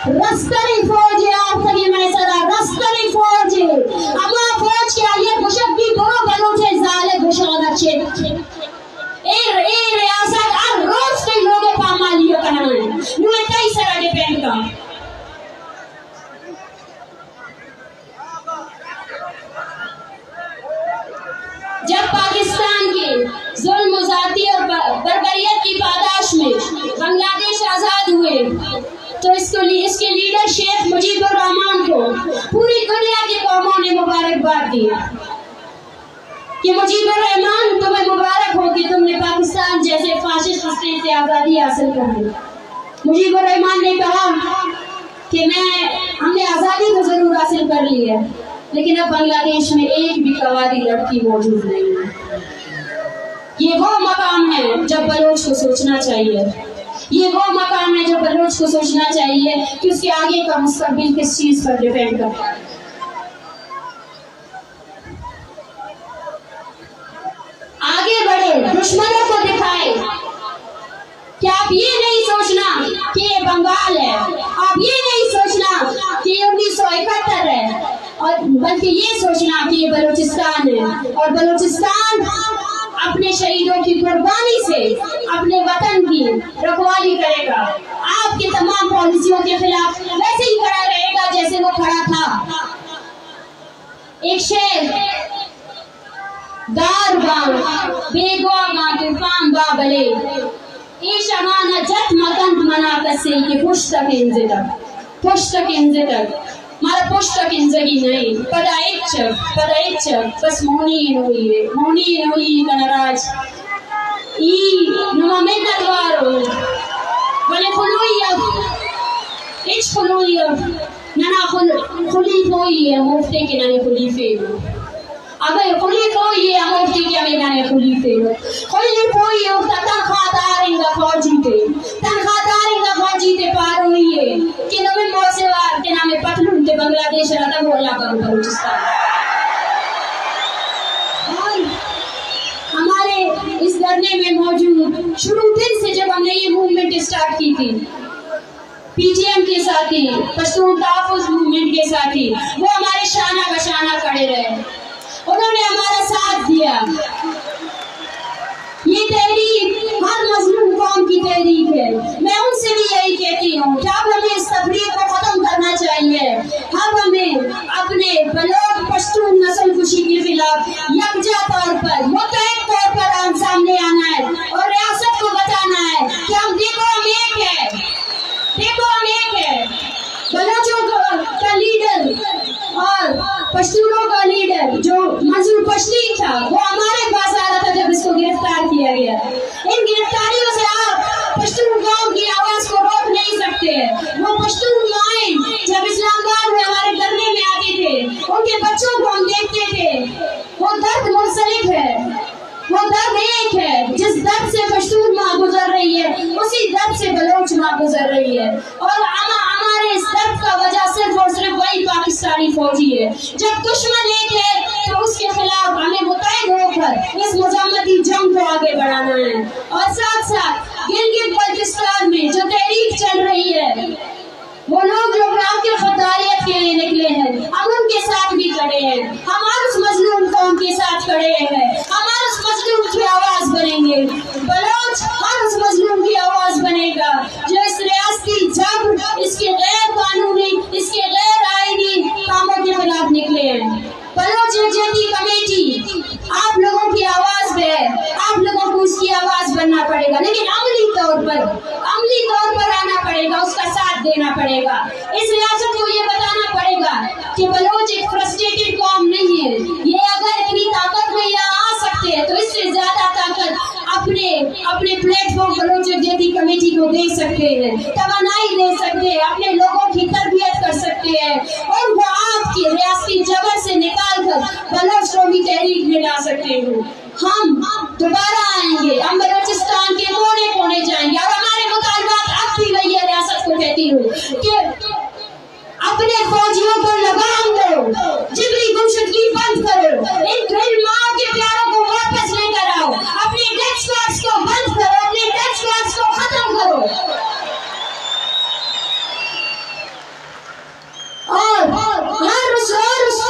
رستری فوجی آفتگی میں صدا رستری فوجی اما فوج کے آئیے گشبی برو بلوچے زالے گشادہ چھت اے ریاست ہر روز کئی لوگے پامالیوں کا نام ہے نوے کئی سرہ ڈیپینڈ کا جب پاکستان کے ظلم و ذاتی اور بربریت کی پاداش میں بنگلہ دیش آزاد ہوئے تو اس کے لیڈر شیخ مجیب الرحمان کو پوری دنیا کی قوموں نے مبارکباد دی کہ مجیب الرحمان تمہیں مبارک ہو کہ تم نے پاکستان جیسے فاشسٹ اسٹیٹ سے آزادی حاصل کر لی. مجیب الرحمان نے کہا کہ ہم نے آزادی تو ضرور حاصل کر لی ہے لیکن اب بنگلہ دیش میں ایک بھی قواری لڑکی موجود نہیں ہے. یہ وہ مقام ہے جب بلوچ کو سوچنا چاہیے. یہ وہ مقام ہے جو بلوچ کو سوچنا چاہیے کہ اس کے آگے کا مستقبل کس چیز پر ڈیپینڈ کرتا ہے. آگے بڑھے, دشمنوں کو دکھائے کہ آپ یہ نہیں سوچنا کہ یہ بنگال ہے, آپ یہ نہیں سوچنا کہ یہ 1971 ہے, اور بلکہ یہ سوچنا کہ یہ بلوچستان ہے اور بلوچستان اپنے شہیدوں کی قربانی سے اپنے وطن کی رکھوالی کرے گا. آپ کی تمام پالیسیوں کے خلاف ویسے ہی کھڑا رہے گا جیسے وہ کھڑا تھا. ایک شعر, دار بان بیگوا ماں کے فام بابلے ایش امانہ جت مکند منا کسی کہ پشت تک انزے تک مارا پشت تک انزگی نہیں پدا ایچک بس مونی نوئی کنراج ای نما منت وارو ولی خلوئی اب ایچ خلوئی اب ننا خلیف ہوئی ہے مفتے کے ننے خلیفے ہو. اگر خلیف ہوئی ہے مفتی کے ننے خلیفے ہو. خلیف ہوئی ہے تنخواہ دارنگا فوجی تے پار ہوئی ہے کہ نمیں موسیوار کے نامے پتلون تے بنگلہ دیش رہتا وہ اللہ کا بلوچستان. ہمارے اس دھرنے میں موجود شروع دن سے جب ہم نے یہ موومنٹ سٹارٹ کی تھی پی ٹی ایم کے ساتھی, پشتون تحفظ موومنٹ کے ساتھی, وہ ہمارے شانہ بشانہ کھڑے رہے, انہوں نے ہمارا ساتھ دیا. یہ تحریک ہر مظلوم قوم کی تحریک ہے. میں ان سے بھی یہی کہتی ہوں کہ اب ہمیں اس تفریق کو ختم کرنا چاہیے. اب ہمیں اپنے بلوچ پشتون نسل کشی کے خلاف یکجا طور پر متحد طور پر ہم سامنے آنا ہے اور ریاست کو بتانا ہے کہ ہم دیکھو ہم ایک ہے، دیکھو ہم ایک ہے. بلوچوں کا لیڈر اور پشتونوں کا لیڈر جو منظور پشتین تھا وہ ہمارے پاس آ رہا تھا جب اس کو گرفتار کیا گیا. ان گرفتاریوں سے آپ پشتون قوم کی آواز کو روک نہیں سکتے. وہ پشتون مائن جب اسلام آباد میں ہمارے دھرنے میں آتے تھے ان کے بچوں کو ہم دیکھتے تھے. وہ درد منسلک ہے، وہ درد ایک ہے. جس درد سے پشتون ماں گزر رہی ہے اسی درد سے بلوچ ماں گزر رہی ہے. اور ہمارے اس درد کا وجہ صرف اور صرف وہی پاکستانی فوجی ہے. جب دشمن ایک ہے تو اس کے خلاف ہمیں متحد ہو کر اس مزاحمتی جنگ کو آگے بڑھانا ہے. اور ساتھ ساتھ گلگت بلتستان میں جو تحریک چل رہی ہے وہ لوگ جو آپ کے خداریت کے لیے نکلے ہیں ہم ان کے ساتھ بھی کھڑے ہیں. ہم اس مظلوم قوم کے ساتھ کھڑے ہیں. ہم اس مظلوم کی آواز بنیں گے. بلوچ ہر اس مظلوم کی آواز بنے گا جو اس ریاستی جبر، اس کے غیر قانونی، اس کے غیر آئینی کاموں کے خلاف نکلے ہیں. بلوچ یکجہتی کمیٹی آپ لوگوں کی آواز ہے. آپ لوگوں کو اس کی آواز بننا پڑے گا، لیکن عملی طور پر آنا پڑے گا، اس کا ساتھ دینا پڑے گا. اس ریاست کو یہ بتانا پڑے گا کہ بلوچ ایک فرسٹریٹڈ قوم نہیں ہے. یہ اگر اتنی طاقت میں یہاں آ سکتے ہیں تو اس سے زیادہ طاقت اپنے پلیٹ فارم بلوچ یکجہتی کمیٹی کو دے سکتے ہیں، توانائی دے سکتے ہیں، اپنے لوگوں کی تربیت کر سکتے ہیں اور وہ آپ کی ریاستی جبر سے نکال کر بلوچ قومی تحریک میں لا سکتے ہیں. ہم دوبارہ آئیں گے، ہم بلوچستان کے کونے کونے جائیں گے اور ہمارے مطالبات اب بھی وہی ریاست کو کہتی ہوں کہ اپنے فوجیوں کو لگام دو، جبری گمشدگی بند کرو، ان ماں کے پیاروں کو واپس لے کر آؤ، اپنے ڈیتھ اسکواڈز کو بند کرو، اپنے ڈیتھ اسکواڈز کو ختم کرو اور ہر اس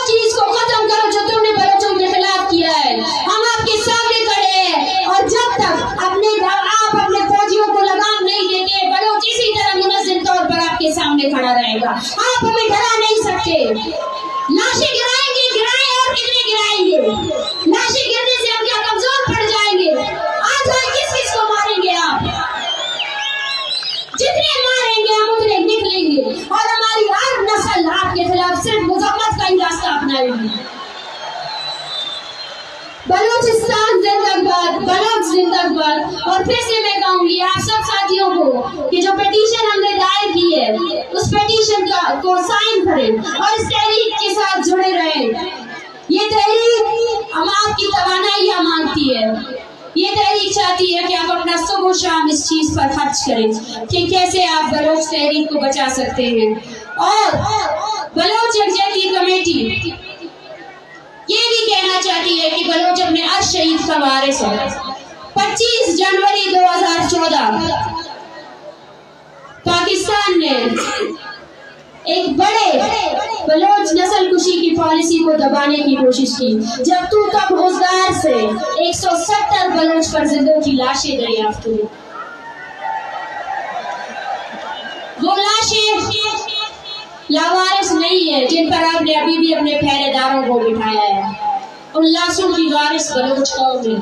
چیز کو ختم کرو جو تم نے بلوچوں کے خلاف کیا ہے. ہم آپ کے سامنے کھڑے ہیں اور جب تک آپ اپنے فوجیوں کو لگام نہیں دیتے بلوچ اسی طرح منظم طور پر آپ کے سامنے کھڑا رہے گا. آپ ہمیں ڈرا نہیں سکتے. لاشیں گرائیں گے، گرائیں اور کتنے گرائیں گے. لاشیں گرنے سے ہم کیا کمزور پڑ جائیں گے؟ آج کس کو ماریں گے آپ؟ جتنے ماریں گے ہم اتنے نکلیں گے اور ہماری ہر نسل آپ کے خلاف صرف مذمت کا ہی راستہ اپنائے گی. بلوچستان زندہ باد، بلوچ زندہ باد. اور پھر سے میں کہوں گی آپ سب ساتھیوں کو کہ جو پیٹیشن ہم نے دائر کی ہے اس پیٹیشن کو سائن کریں اور اس تحریک کے ساتھ جڑے رہیں. یہ تحریک ہم آپ کی توانائیاں مانگتی ہے. یہ تحریک چاہتی ہے کہ آپ اپنا صبح و شام اس چیز پر خرچ کریں کہ کیسے آپ بلوچ تحریک کو بچا سکتے ہیں. اور بلوچ یکجہتی کمیٹی یہ بھی کہنا چاہتی ہے کہ بلوچ اپنے ہر شہید کا وارث ہو. 25 جنوری 2014 پاکستان نے ایک بڑے بلوچ نسل کشی کی پالیسی کو دبانے کی کوشش کی جب تو تب روزگار سے 170 بلوچ فرزندوں کی لاشیں دریافت ہوئی. وہ لاشیں لاوارث نہیں ہے جن پر آپ نے ابھی بھی اپنے پہرے داروں کو بٹھایا ہے. ان لاشوں کی وارث بلوچ قوم ہے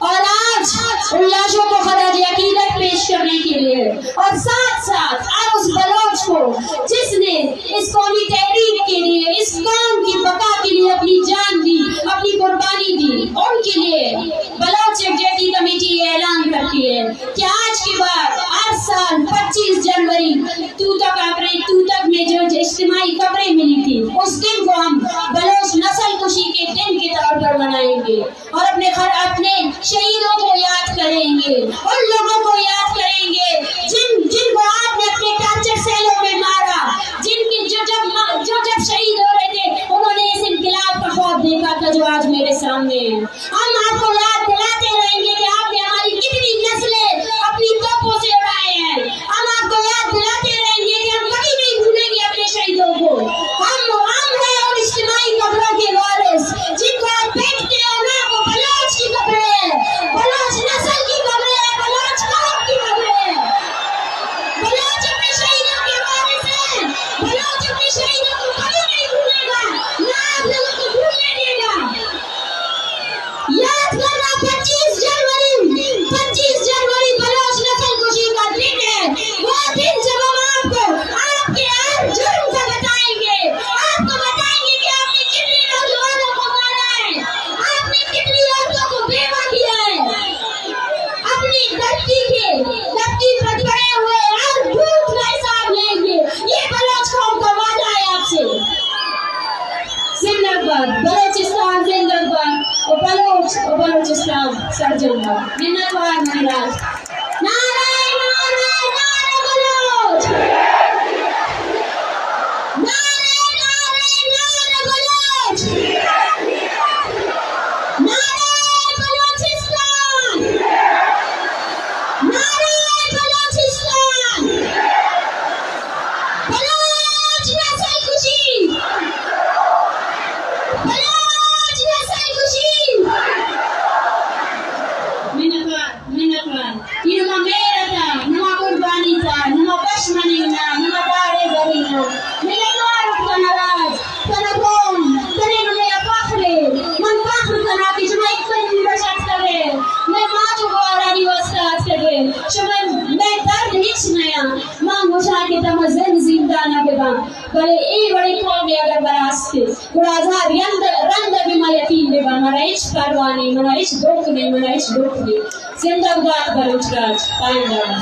اور آج ان لاشوں کو خراج عقیدت پیش کرنے کے لیے اور ساتھ ہر اس بلوچ کو جس نے اس قومی تحریک کے لیے، اس قوم کی بقا کے لیے اپنی جان دی، اپنی قربانی دی، ان کے لیے بلوچ یکجہتی کمیٹی یہ اعلان کرتی ہے کہ آج کے بعد ہر سال 25 جنوری توتک میں جو اجتماعی قبریں ملی تھی اس دن کو ہم بلوچ نسل کشی کے دن کے طور پر منائیں گے اور اپنے شہیدوں کو یاد کریں گے، ان لوگوں کو یاد کریں گے جن کو آپ نے اپنے ٹارچر سیلوں میں مارا، جو جب شہید ہو رہے تھے انہوں نے اس انقلاب کا خواب دیکھا تھا جو آج میرے سامنے ہے. ہم آپ کو یاد دلاتے رہیں گے کہ آپ نے ہماری کتنی نسلیں اپنی توپوں سے اڑائے ہیں. ہم آپ کو یاد دلاتے رہیں گے کہ ہم کبھی نہیں بھولیں گے اپنے شہیدوں کو. ہم ہیں اور اجتماعی قبروں کے وارث جن کو آپ دیکھتے ہیں. بلوچ کی قبریں ہیں، بلوچ نسل سرجنگا منتوار مہاراج نعرہ نعرہ نعرہ بلوچ نعرہ نعرہ نعرہ بلوچ نعرہ بلوچستان نعرہ بلوچستان بلوچ نسل کشی بلوچ نسل کشی منتوان یہ نما میرا تھا نما قربانی تھا نما پشمنی نا نما داڑے بری نا میرے مارک کا نراج تنا قوم تنے نمیا فخرے من فخر تنا کی جمع ایک کنی بشت کرے میں ماں تو بارانی وستاد کرے شمن میں درد ہیچ نیا ماں مجھا کے تمزن زندانہ کے بان بلے ای بڑی قومی اگر براستے گرازار رند بھی ما یتیم بے بان مرا ایچ پروانی مرا ایچ دکھ نہیں مرا ایچ دکھ نہیں زندہ باد بلوچ راج قائم دارا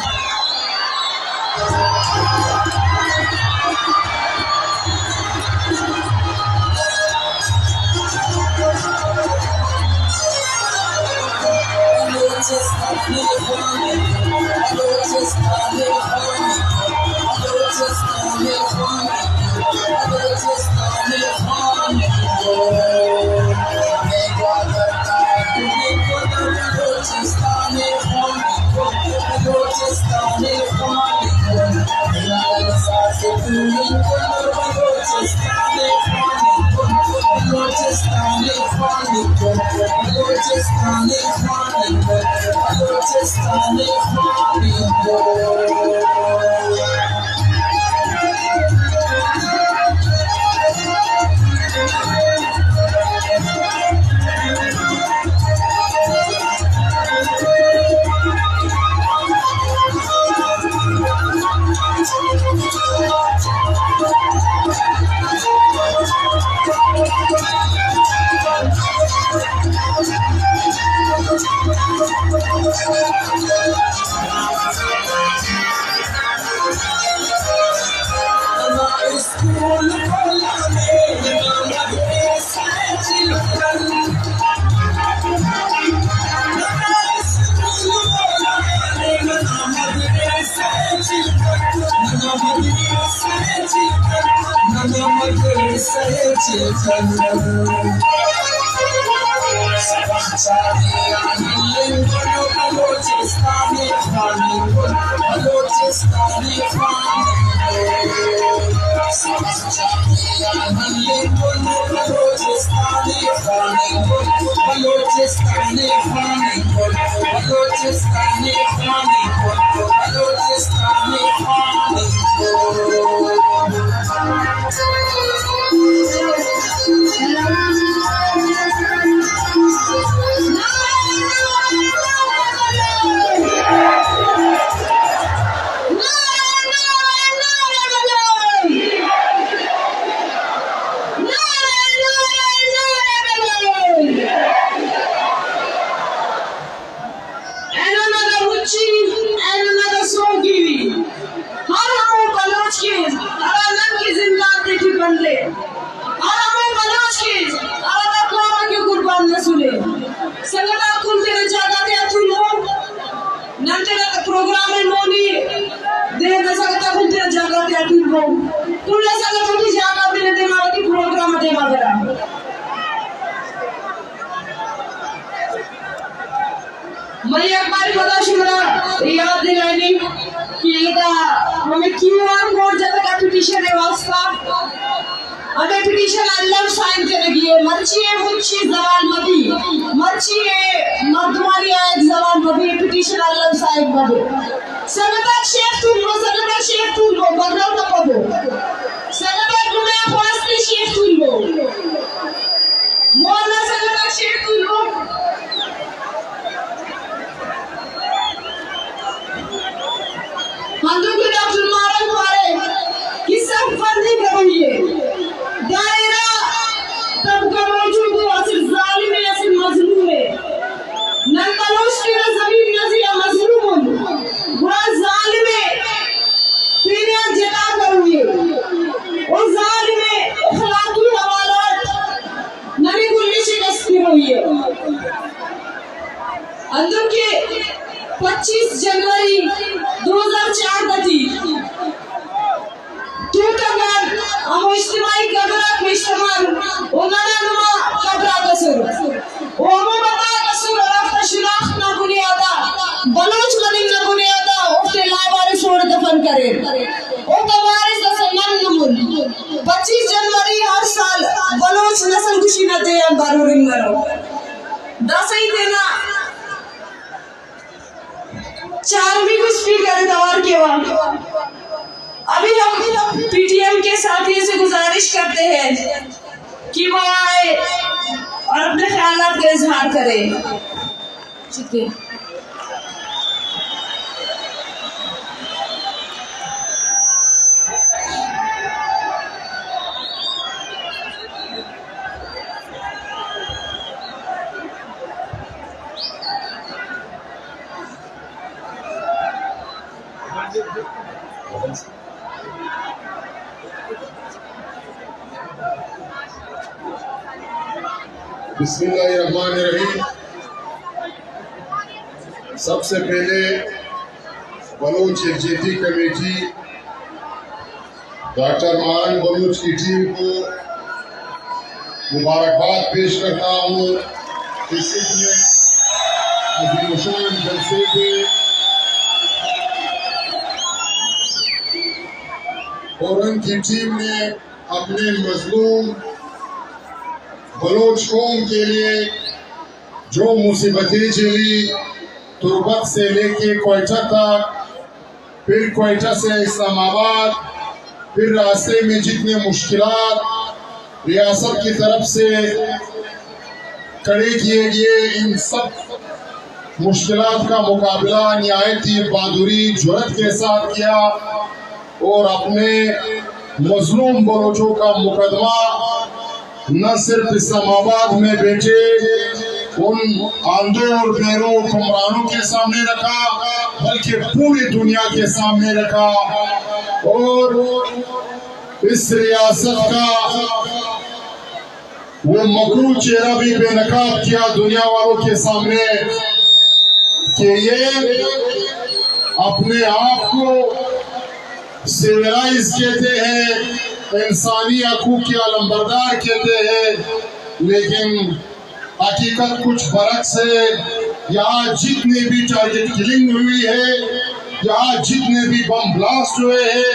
میں ایک بار پتا شمرا یاد دلائنی کہ ہمیں کیوں آر کوڈ جب تک اپلیکیشن ہے واسطہ اگر اپلیکیشن اللہ سائن کرے گی مرچی ہے مچی زوال مبی مرچی ہے مردمانی آئے زوال مبی اپلیکیشن اللہ سائن مبی سنتاک شیخ تول بو بغرل تپا بو سنتاک نمائے خواستی شیخ تول بو مولا سنتاک شیخ تول بو ہندو کی ڈاکٹر مارن پارے کسا فردی کروئی ہے دائرہ تب کا موجود ہو اصل ظالم ہے اصل مظلوم ہے ننکلوش کی زمین نزیہ مظلوم برا ظالم ہے تیرے جتا کروئی ہے اما اجتماعی قدرات میں اشتمال انہانا نما قدرہ قصور وہمو بتا قصور رفت شناخت نہ بنیادا بلوچ منی نہ بنیادا افتے لاواری شوڑ دفن کرے او توارث دسن نمون 25 جنوری ہر سال بلوچ نسل کشی نہ دے بارو رنگ کرو دسائی دینا چاروی کو سپیکر دوار کے وہاں ابھی ہم پی ٹی ایم کے ساتھیوں سے گزارش کرتے ہیں کہ وہ آئے اور اپنے خیالات کا اظہار کریں. شکریہ. بسم اللہ الرحمن الرحیم. سب سے پہلے بلوچ یکجہتی کمیٹی ڈاکٹر مہان بلوچ کی ٹیم کو مبارکباد پیش کرتا ہوں. اس میں عظیم الشان جلسے کے اور ان کی ٹیم نے اپنے مظلوم بلوچ قوم کے لیے جو مصیبتیں جھیلی تربت سے لے کے کوئٹہ تک، پھر کوئٹہ سے اسلام آباد، پھر راستے میں جتنے مشکلات ریاست کی طرف سے کھڑے کیے گئے، ان سب مشکلات کا مقابلہ نہایت ہی بہادری جرأت کے ساتھ کیا اور اپنے مظلوم بلوچوں کا مقدمہ نہ صرف اسلام آباد میں بیٹھے ان آندھوں اور بیروں حکمرانوں کے سامنے رکھا، بلکہ پوری دنیا کے سامنے رکھا اور اس ریاست کا وہ مکروہ چہرہ بھی بے نقاب کیا دنیا والوں کے سامنے کہ یہ اپنے آپ کو سیولائز کہتے ہیں، انسانی حقوق کے علمبردار کہتے ہیں، لیکن حقیقت کچھ برعکس ہے. یہاں جتنے بھی ٹارگٹ کلنگ ہوئی ہے، یہاں جتنے بھی بم بلاسٹ ہوئے ہیں،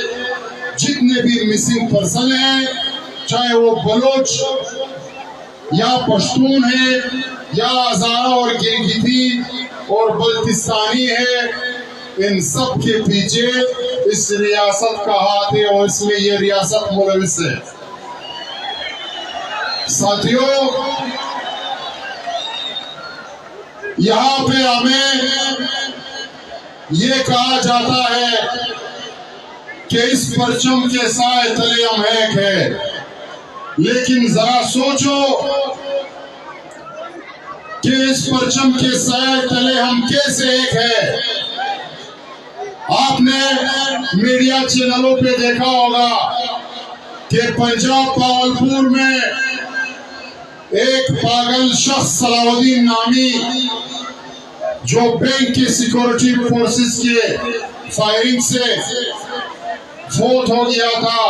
جتنے بھی مسنگ پرسن ہیں، چاہے وہ بلوچ یا پشتون ہے یا ہزارہ اور گلگتی اور بلتستانی ہے، ان سب کے پیچھے اس ریاست کا ہاتھ ہے اور اس میں یہ ریاست ملوث ہے. ساتھیوں، یہاں پہ ہمیں یہ کہا جاتا ہے کہ اس پرچم کے سائے تلے ہم ایک ہے، لیکن ذرا سوچو کہ اس پرچم کے سائے تلے ہم کیسے ایک ہے. آپ نے میڈیا چینلوں پہ دیکھا ہوگا کہ پنجاب پاولپور میں ایک پاگل شخص صلاح الدین نامی جو بینک کی سیکورٹی فورسز کے فائرنگ سے فوت ہو گیا تھا،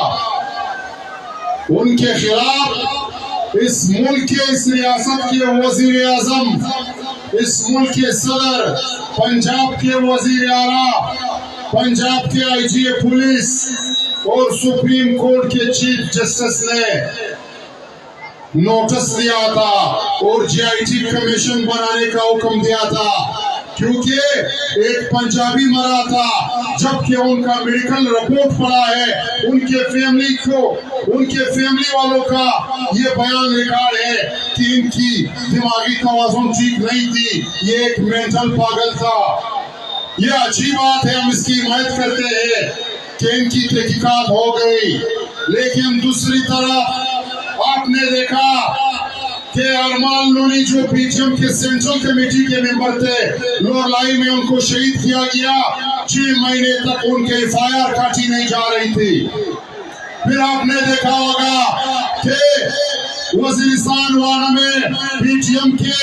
ان کے خلاف اس ملک کے اس ریاست کے وزیر اعظم، اس ملک کے صدر، پنجاب کے وزیر اعلیٰ، پنجاب کے آئی جی پولیس اور سپریم کورٹ کے چیف جسٹس نے نوٹس دیا تھا اور جی آئی ٹی کمیشن بنانے کا حکم دیا تھا، کیونکہ ایک پنجابی مرا تھا، جبکہ ان کا میڈیکل رپورٹ پڑا ہے، ان کے فیملی والوں کا یہ بیان ریکارڈ ہے کہ ان کی دماغی توازن ٹھیک نہیں تھی، یہ ایک مینٹل پاگل تھا. یہ عجیب بات ہے، ہم اس کی حمایت کرتے ہیں کہ ان کی تحقیقات ہو گئی. لیکن دوسری طرف آپ نے دیکھا کہ ارمان لونی جو پی ٹی ایم کے سینٹرل کمیٹی کے ممبر تھے، لور لائی میں ان کو شہید کیا گیا، 6 مہینے تک ان کے ایف آئی آر کاٹی نہیں جا رہی تھی. پھر آپ نے دیکھا ہوگا کہ वजीरिस्तान वाला में PTM के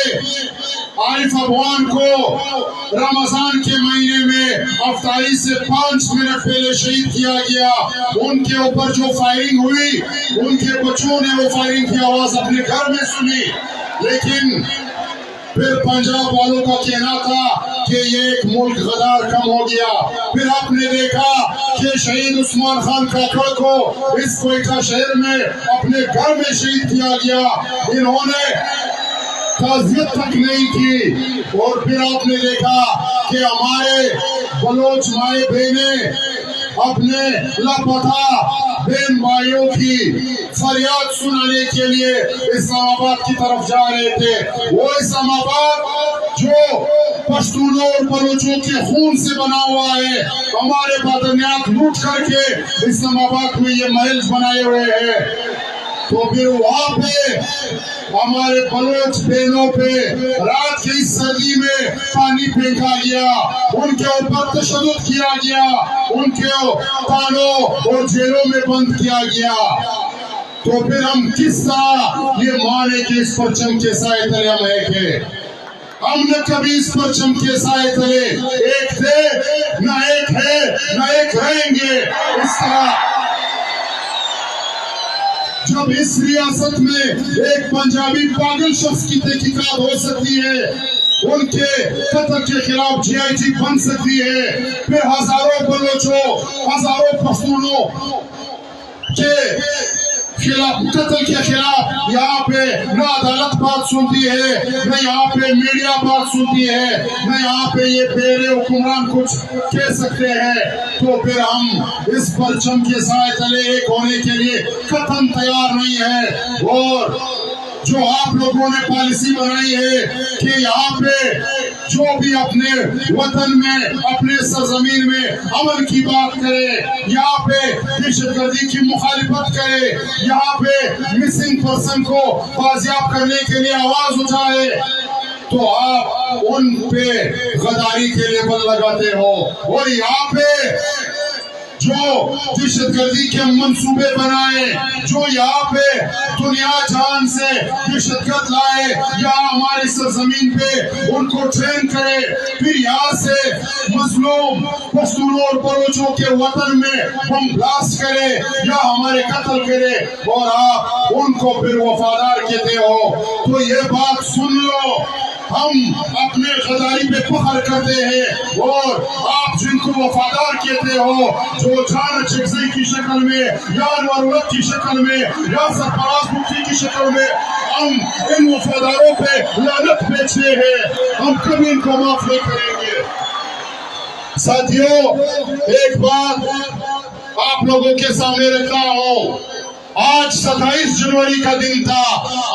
आरिफ अफवान को रमजान के महीने में अफ्तारी से 5 मिनट पहले शहीद किया गया। उनके ऊपर जो फायरिंग हुई, उनके बच्चों ने वो फायरिंग की आवाज अपने घर में सुनी, लेकिन फिर पंजाब वालों का कहना था कि ये एक मुल्क गदार कम हो गया। फिर आपने देखा कि शहीद उस्मान खान काकड़ को इस कोयटा शहर में अपने घर में शहीद किया गया, इन्होंने ताज़ियत तक नहीं की। और फिर आपने देखा कि हमारे बलोच माए बहने अपने लापता बहन भाइयों की फरियाद सुनाने के लिए इस्लामाबाद की तरफ जा रहे थे। वो इस्लामाबाद जो पश्तूनों और बलोचों के खून से बना हुआ है, हमारे बदनियात लूट करके इस्लामाबाद में ये महल बनाए हुए हैं। तो फिर वहाँ पे हमारे बलोच बहनों पे रात की सर्दी में पानी फेंका गया, उनके ऊपर तशद्दुद किया गया, उनके थानों और जेलों में बंद किया गया। तो फिर हम किस तरह ये माने कि इस परचम के साए तले हम है? हमने कभी इस परचम के साए तले एक थे, न एक है, न एक रहेंगे। इस तरह जब इस रियासत में एक पंजाबी पागल शख्स की तहकीकात हो सकती है, उनके कत्ल के खिलाफ GIG बन सकती है, फिर हजारों बलोचों, हजारों पश्तूनों के खिलाफ, कत्ल के खिलाफ यहाँ पे न अदालत बात सुनती है, न यहाँ पे मीडिया बात सुनती है, न यहाँ पे ये पेरे हुक्मरान कुछ कह सकते हैं। तो फिर हम इस परचम के साए तले एक होने के लिए कतई तैयार नहीं है। और जो आप लोगों ने पॉलिसी बनाई है कि यहाँ पे जो भी अपने वतन में, अपने सरजमीन में अमन की बात करे, यहाँ पे दहशतगर्दी की मुखालिफत करे, यहाँ पे मिसिंग पर्सन को बाजियाब करने के लिए आवाज उठाए, तो आप उन पे गद्दारी के लेबल लगाते हो। और यहाँ पे जो दहशतगर्दी के मंसूबे बनाए, जो यहाँ पे दुनिया जान से दहशतगर्द लाए, यहाँ हमारे सरजमीन पे उनको ट्रेन करे, फिर यहाँ से मजलूम पश्तूनों और बलोचों के वतन में बम ब्लास्ट करे या हमारे कत्ल करे, और आप उनको फिर वफादार कहते हो। तो ये बात सुन लो, हम अपने गद्दारी पे फख्र करते हैं, और आप जिनको वफादार कहते हो, जो जान चिकसी की शक्ल में या अनवरत की शक्ल में या सरफराज मुफ्ती की शक्ल में हम इन वफादारों पे लानत बेचते हैं, हम कभी इनको माफ नहीं करेंगे। साथियों, एक बात आप लोगों के सामने रखता हूँ, आज 27 जनवरी का दिन था।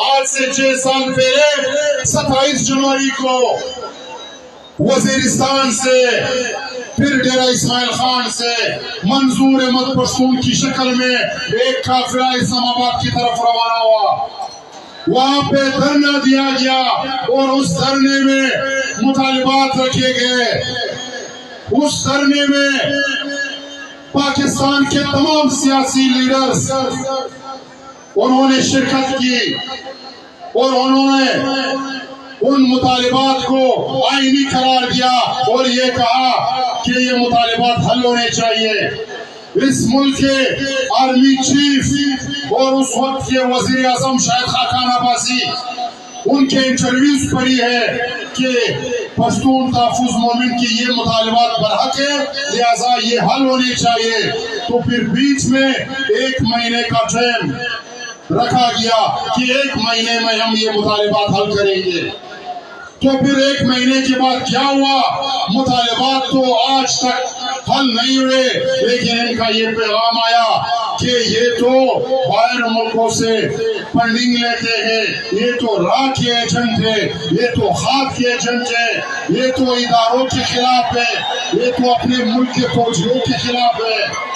आज से 6 साल पहले 27 जनवरी को वजीरिस्तान से, फिर डेरा इस्माइल खान से मंजूर अहमद पश्तून की शक्ल में एक काफिला इस्लामाबाद की तरफ रवाना हुआ। वहां पे धरना दिया गया और उस धरने में मुतालिबात रखे गए। उस धरने में पाकिस्तान के तमाम सियासी लीडर्स उन्होंने शिरकत की और उन्होंने उन मुतालिबात को आईनी करार दिया और ये कहा कि ये मुतालिबात हल होने चाहिए। इस मुल्क के आर्मी चीफ और उस वक्त के वजीर आजम शाहिद खाकान अब्बासी, उनके इंटरव्यूज पढ़ी है कि पश्तून तहफ़्फ़ुज़ मोमिन की ये मुतालिबात बरहक है, लिहाजा ये हल होने चाहिए। तो फिर बीच में 1 महीने का टाइम रखा गया कि 1 महीने में हम ये मुतालिबात हल करेंगे। तो फिर 1 महीने के बाद क्या हुआ? मुतालिबात तो आज तक हल नहीं हुए, लेकिन इनका ये पैगाम आया कि ये तो बाहर मुल्कों से फंडिंग लेते हैं, ये तो राह के एजेंट है, ये तो खाक के एजेंट है, ये तो इदारों के खिलाफ है, ये तो अपने मुल्क के फौजियों के खिलाफ है।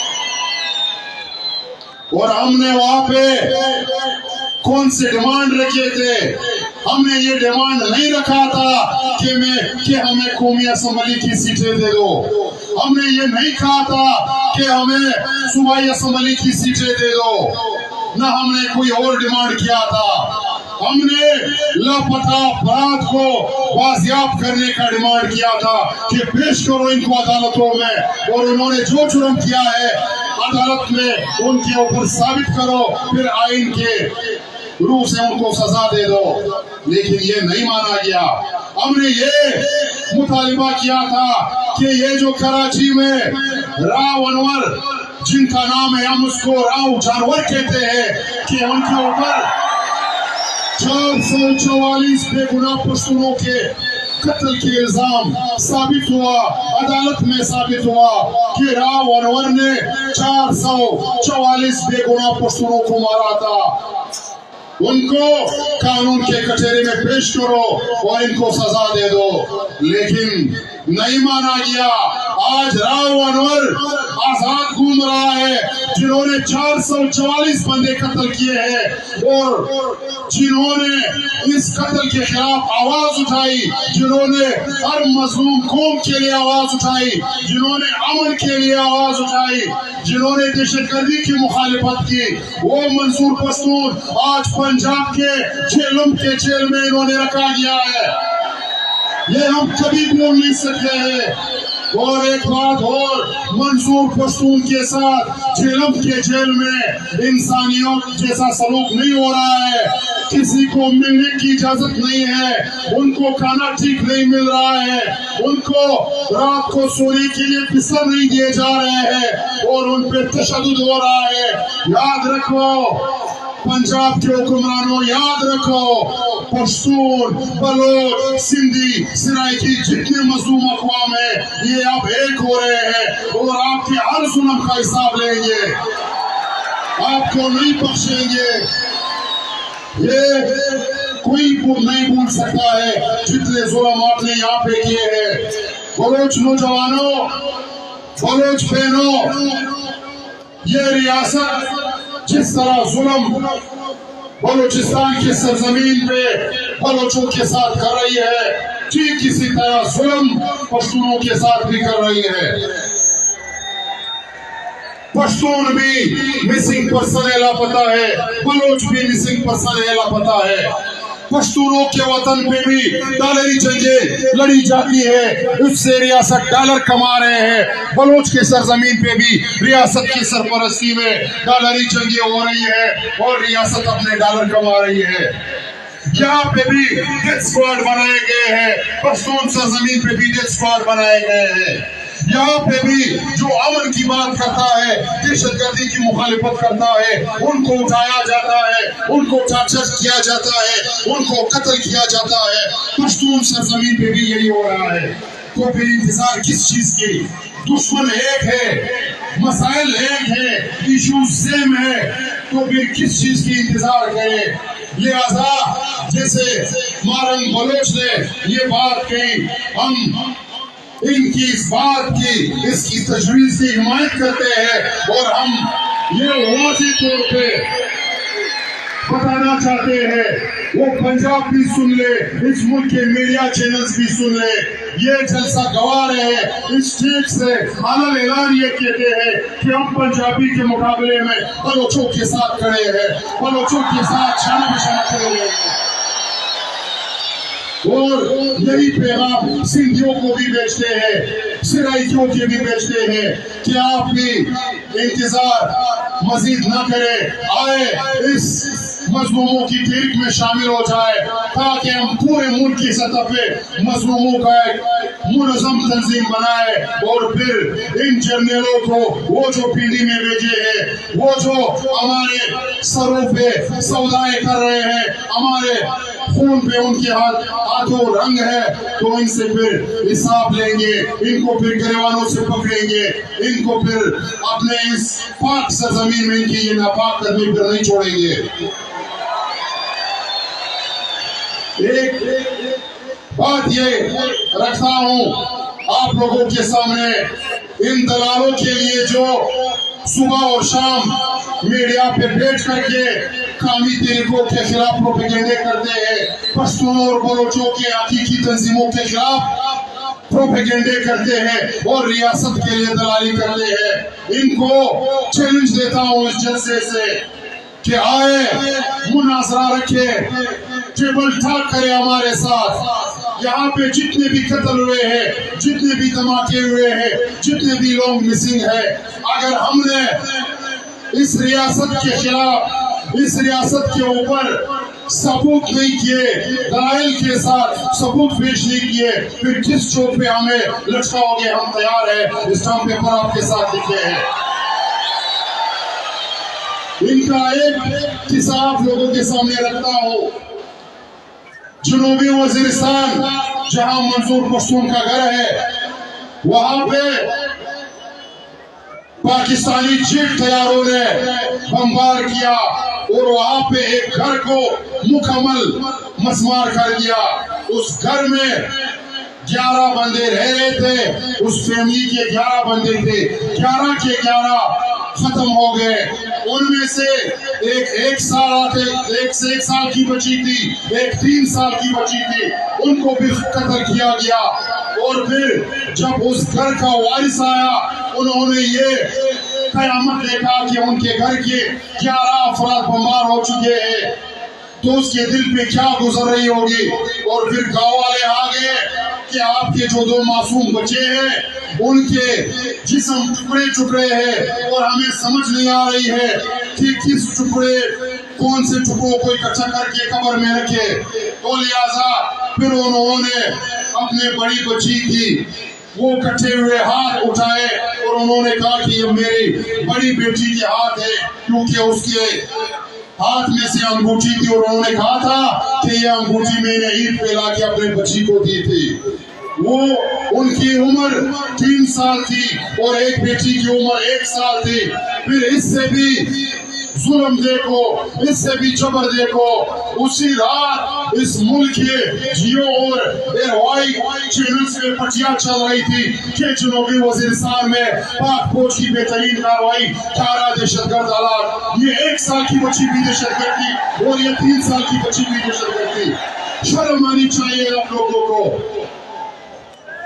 और हमने वहां पे कौन से डिमांड रखे थे? हमने ये डिमांड नहीं रखा था कि हमें कौमी असम्बली की सीटें दे दो। हमने ये नहीं कहा था कि हमें सूबाई असम्बली की सीटें दे दो। न हमने कोई और डिमांड किया था। हमने लापता अफराद को बाजियाब करने का डिमांड किया था कि पेश करो इनको अदालतों में, और उन्होंने जो जुर्म किया है अदालत में उनके ऊपर साबित करो, फिर आइन के रूह से उनको सजा दे दो। लेकिन ये नहीं माना गया। हमने ये मुतालिबा किया था कि ये जो कराची में राव अनवर, जिनका नाम है हम उसको राव जानवर कहते हैं, कि उनके ऊपर 444 बेगुनाह पश्तूनों के कत्ल के इल्जाम साबित हुआ। अदालत में साबित हुआ कि राव अनवर ने 444 बेगुनाह पश्तूनों को मारा था। उनको कानून के कचहरे में पेश करो और इनको सजा दे दो। लेकिन नहीं माना गया। आज राव अनवर आजाद घूम रहा है, जिन्होंने 444 बंदे कत्ल किए हैं और जिन्होंने इस कत्ल के खिलाफ आवाज उठाई, जिन्होंने हर मजलूम कौम के लिए आवाज उठाई, जिन्होंने अमन के लिए आवाज उठाई, जिन्होंने दहशतगर्दी की मुखालिफत की, वो मंसूर पश्तून आज पंजाब के झेलम के जेल में इन्होंने रखा गया है। ये हम कभी भूल नहीं सकते हैं। और एक बात और, मंसूर पश्तून के साथ झेलम के जेल में इंसानियत जैसा सलूक नहीं हो रहा है। किसी को मिलने की इजाजत नहीं है, उनको खाना ठीक नहीं मिल रहा है, उनको रात को सोने के लिए बिस्तर नहीं दिए जा रहे हैं और उन पे तशद्दुद हो रहा है। याद रखो पंजाब के हुक्मरानों, याद रखो, पश्तून, बलोच, सिंधी, सराइकी जितने मजलूम अक़वाम है, ये अब एक हो रहे हैं और आपके हर जुल्म का हिसाब लेंगे, आपको नहीं बख्शेंगे। ये कोई नहीं भूल सकता है जितने जुल्म आपने यहाँ पे किए हैं। बलोच नौजवानों, बलोच बहनों, ये रियासत जिस तरह जुल्म बलूचिस्तान की सरजमीन पे बलोचों के साथ कर रही है, ठीक इसी तरह जुल्म पश्तूनों के साथ भी कर रही है। पश्तून भी मिसिंग पर्सन है, लापता है, बलोच भी मिसिंग पर्सन है, लापता है। पश्तूनों के वतन पे भी डॉलरी जंगें लड़ी जाती है, उससे रियासत डॉलर कमा रहे हैं। बलोच के सरजमीन पे भी रियासत की सरपरस्ती में डॉलरी जंगें हो रही है और रियासत अपने डॉलर कमा रही है। यहाँ पे भी डेथ स्क्वाड बनाए गए हैं, पश्तून सरजमीन पे भी डेथ स्क्वाड बनाए गए हैं। यहाँ पे भी जो अमन की बात करता है, दहशतगर्दी की मुखालिफत करता है, उनको उठाया जाता है, उनको टार्चर किया जाता है, उनको कत्ल किया जाता है। पश्तून सरजमीन पे भी यही हो रहा है। तो फिर इंतजार किस चीज की? दुश्मन एक है, मसाइल एक है, इशू सेम है, तो फिर किस चीज की इंतजार करें? लिहाजा जैसे मारंग बलोच ने ये बात कही, हम इनकी इस बात की, इसकी तजवीज़ की हिमायत करते हैं और हम ये वाज़ेह तौर पे बताना चाहते हैं, वो पंजाब भी सुन ले, इस मुल्क के मीडिया चैनल्स भी सुन ले, ये जलसा गवा रहे हैं, इस स्टेज से आलम ऐलान ये कहते हैं कि हम पंजाबी के मुकाबले में बलोचों के साथ खड़े हैं, बलोचों के साथ शाना बशाना खड़े हैं। और यही पैगाम सिंधियों को भी बेचते हैं, सराइकियों के भी बेचते हैं कि आप भी इंतजार मजीद न करें, आए इस मजलूमों की तहरीक में शामिल हो जाए, ताकि हम पूरे मुल्क की सतह पे मजलूमों का एक मुनज़्ज़म तंजीम बनाए और फिर इन जर्नलों को, वो जो पीढ़ी में भेजे हैं, वो जो हमारे सरों पे सौदाएं कर रहे हैं, हमारे खून पे उनके हाथों रंग है, तो इनसे फिर हिसाब लेंगे, इनको फिर गिरवानों से पकड़ेंगे, इनको फिर अपने इस पाक सरजमीन में इनकी ये नापाक करनी फिर नहीं छोड़ेंगे। एक बात ये रखता हूँ आप लोगों के सामने, इन दलालों के लिए जो सुबह और शाम मीडिया पे बैठ करके कामी तरीकों के खिलाफ प्रोपेगेंडे करते हैं, पश्तूनों और बलोचों के हकीकी तंजीमों के खिलाफ प्रोपेगेंडे करते हैं और रियासत के लिए दलाली करते हैं, इनको चैलेंज देता हूँ इस जलसे से कि आए मुनाजरा रखे, टेबल ठाक करे हमारे साथ। यहाँ पे जितने भी कत्ल हुए हैं, जितने भी धमाके हुए हैं, जितने भी लोग मिसिंग है, अगर हमने इस रियासत के खिलाफ, इस रियासत के ऊपर सबूत नहीं किए, दलाइल के साथ सबूत पेश नहीं किए, फिर किस चौक पे हमें लटकाओगे? हम तैयार है, स्टाम्प पेपर आपके साथ लिखे हैं। इनका एक किस्सा आप लोगों के सामने रखता हूँ। जनूबी वजीरिस्तान जहां मंसूर पश्तून का घर है, वहां पे पाकिस्तानी जेट तैयारों ने बमबार किया और वहां पे एक घर को मुकम्मल मसमार कर दिया। उस घर में 11 बंदे रह रहे थे, उस फैमिली के 11 बंदे थे, 11 के 11 खत्म हो गए। उनमें से एक से एक साल की बची थी, एक 3 साल की बची थी, उनको भी कत्ल किया गया। और फिर जब उस घर का वारिस आया, उन्होंने ये कयामत देखा कि उनके घर के 11 अफराद बमबार हो चुके हैं, तो उसके दिल पे क्या गुजर रही होगी। और फिर गांव वाले आ गए कि आपके जो 2 मासूम बच्चे हैं, उनके जिस्म टुकड़े टुकड़े हैं और हमें समझ नहीं आ रही है कि किस टुकड़े, कौन से टुकड़ों को इकट्ठा करके कब्र में रखे। तो लिहाजा फिर उन्होंने अपने बड़ी बच्ची की वो कटे हुए हाथ उठाए और उन्होंने कहा कि ये मेरी बड़ी बेटी के हाथ है, क्योंकि उसके हाथ में से अंगूठी थी और उन्होंने कहा था कि ये अंगूठी मैंने ईद पे लाके अपने बच्ची को दी थी। वो उनकी उम्र 3 साल थी और एक बेटी की उम्र 1 साल थी। फिर इससे भी जुल्म देखो, इससे भी जबर देखो। उसी रात इस मुल्क के जियो और एयरवाई चैनल्स पे पटिया चल रही थी कि जनूबी वजीरिस्तान में पाक फौज की बेहतरीन कार्रवाई, 18 दहशतगर्द हलाक। ये 1 साल की बच्ची भी दहशतगर्द थी और ये 3 साल की बच्ची भी दहशतगर्द थी। शर्म आनी चाहिए आप लोगों को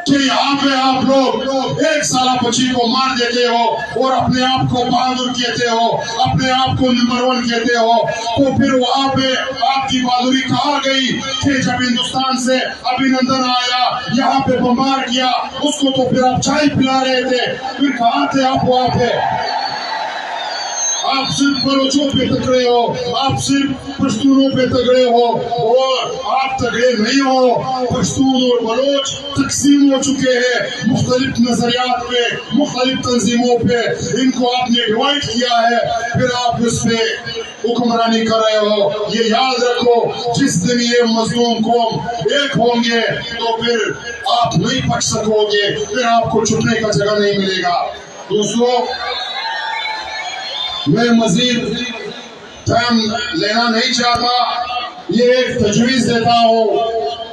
कि यहाँ पे आप लोग 1 साल बच्ची को मार देते हो और अपने आप को बहादुर कहते हो, अपने आप को नंबर 1 कहते हो। तो फिर वहाँ पे आपकी बहादुरी कहाँ गई कि जब हिंदुस्तान से अभिनंदन आया, यहाँ पे बमबार किया, उसको तो फिर आप चाय पिला रहे थे, फिर कहाँ थे आप वहाँ पे? आप सिर्फ बलोचों पे तगड़े हो, आप सिर्फ पश्तूनों पे तगड़े हो, और आप तगड़े नहीं हो। पश्तून और बलोच तकसीम हो चुके हैं मुख्तलिफ नजरियात पे, मुख्तलिफ तंजीमों पे, इनको आपने डिवाइड किया है, फिर आप उस पे हुक्मरानी कर रहे हो। ये याद रखो, जिस दिन ये मजलूम कौम एक होंगे तो फिर आप नहीं बच सकोगे, फिर आपको छुपने का जगह नहीं मिलेगा। दोस्तों, मैं मजीद टाइम लेना नहीं चाहता, ये एक तजवीज देता हूँ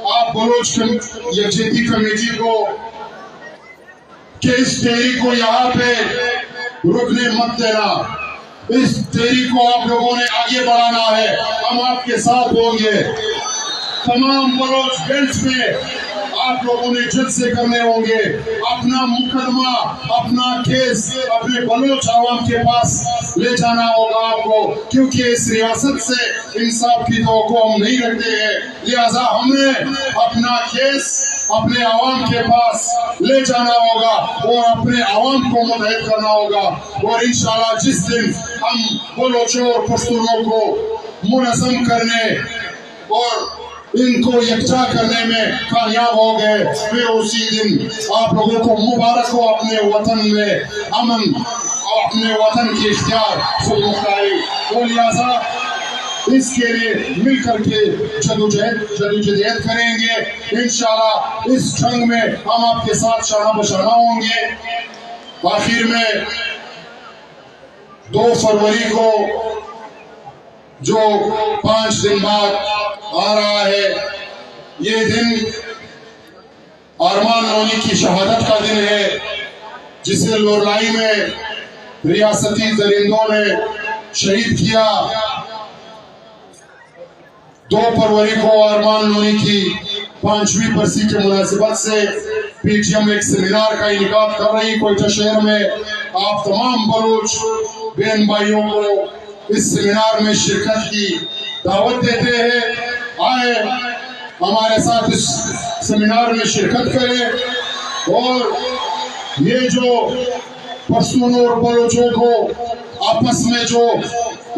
आप बलोच यकजहती कमेटी को कि इस तहरीक को यहाँ पे रुकने मत देना। इस तहरीक को आप लोगों ने आगे बढ़ाना है, हम आपके साथ होंगे। तमाम बलोच बेल्ट में आप लोगों ने जलसे करने होंगे, अपना मुकदमा, अपना केस अपने बलोच आवाम के पास ले जाना होगा आपको, क्योंकि इस रियासत से इंसाफ की तवक्को हम नहीं रखते हैं। लिहाजा हमें अपना केस अपने आवाम के पास ले जाना होगा और अपने आवाम को मुतहद करना होगा। और इंशाल्लाह जिस दिन हम बलोचों और पश्तूनों को मुनज़्ज़म करने और इनको यकजा करने में कामयाब हो गए, फिर उसी दिन आप लोगों को मुबारक हो अपने वतन में अमन और अपने वतन की इख्तियार खुदमुख्तारी। और लिहाजा इसके लिए मिलकर के जदोजहद करेंगे। इंशाल्लाह इस जंग में हम आपके साथ शाना बशाना होंगे। आखिर में 2 फरवरी को जो 5 दिन बाद आ रहा है, ये दिन अरमान लोनी की शहादत का दिन है, जिसे लोरलाई में रियासती दरिंदों ने शहीद किया। 2 फरवरी को अरमान लोनी की 5वीं बरसी के मुनासिबत से पीटीएम एक सेमिनार का इनेकाद कर रही कोयटा शहर में। आप तमाम बलोच बहन भाइयों को इस सेमिनार में शिरकत की दावत देते हैं। आए हमारे साथ इस सेमिनार में शिरकत करें और ये जो पश्तून और बलोचों को आपस में जो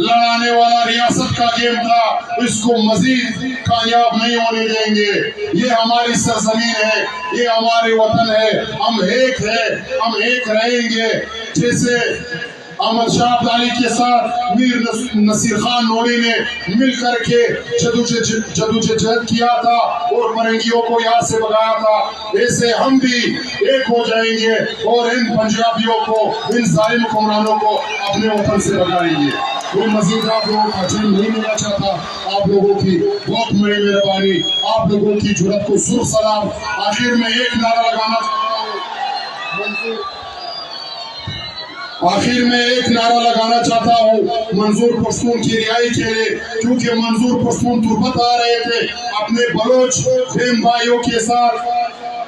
लड़ाने वाला रियासत का गेम था, इसको मजीद कामयाब नहीं होने देंगे। ये हमारी सरजमीन है, ये हमारे वतन है, हम एक है, हम एक रहेंगे। जैसे अहमद शाह अब्दाली के साथ मीर नसीर खान नोरी ने मिल करके जदोजहद किया था और फरंगियों को यहाँ से भगाया था, ऐसे हम भी एक हो जाएंगे और इन पंजाबियों को, इन जालिम हुक्मरानों को अपने वतन से भगाएंगे। कोई मजीद आप लोगों का टाइम नहीं मिलना चाहता। आप लोगों की बहुत बड़ी मेहरबानी, आप लोगों की जुर्रत को सुर सलाम। आखिर में एक नारा लगाना चाहता हूँ मंजूर पश्तून की रिहाई के लिए, क्योंकि मंजूर पश्तून तुर्बत आ रहे थे अपने बलोच बहन भाइयों के साथ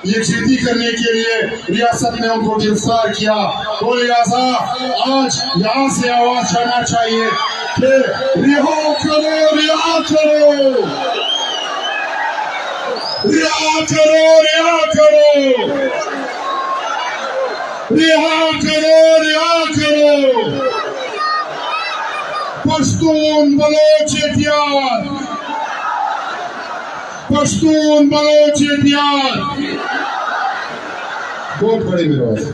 यकजहती करने के लिए, रियासत ने उनको गिरफ्तार किया। तो लिहाजा आज यहाँ से आवाज जाना चाहिए कि रिहा करो, रिहा करो, रिहा करो, रिहा करो, रिहा करो, रिहा करो। पश्तून बलोच एहतियात, पश्तून बलोच एहतियात। बहुत बड़े मेरे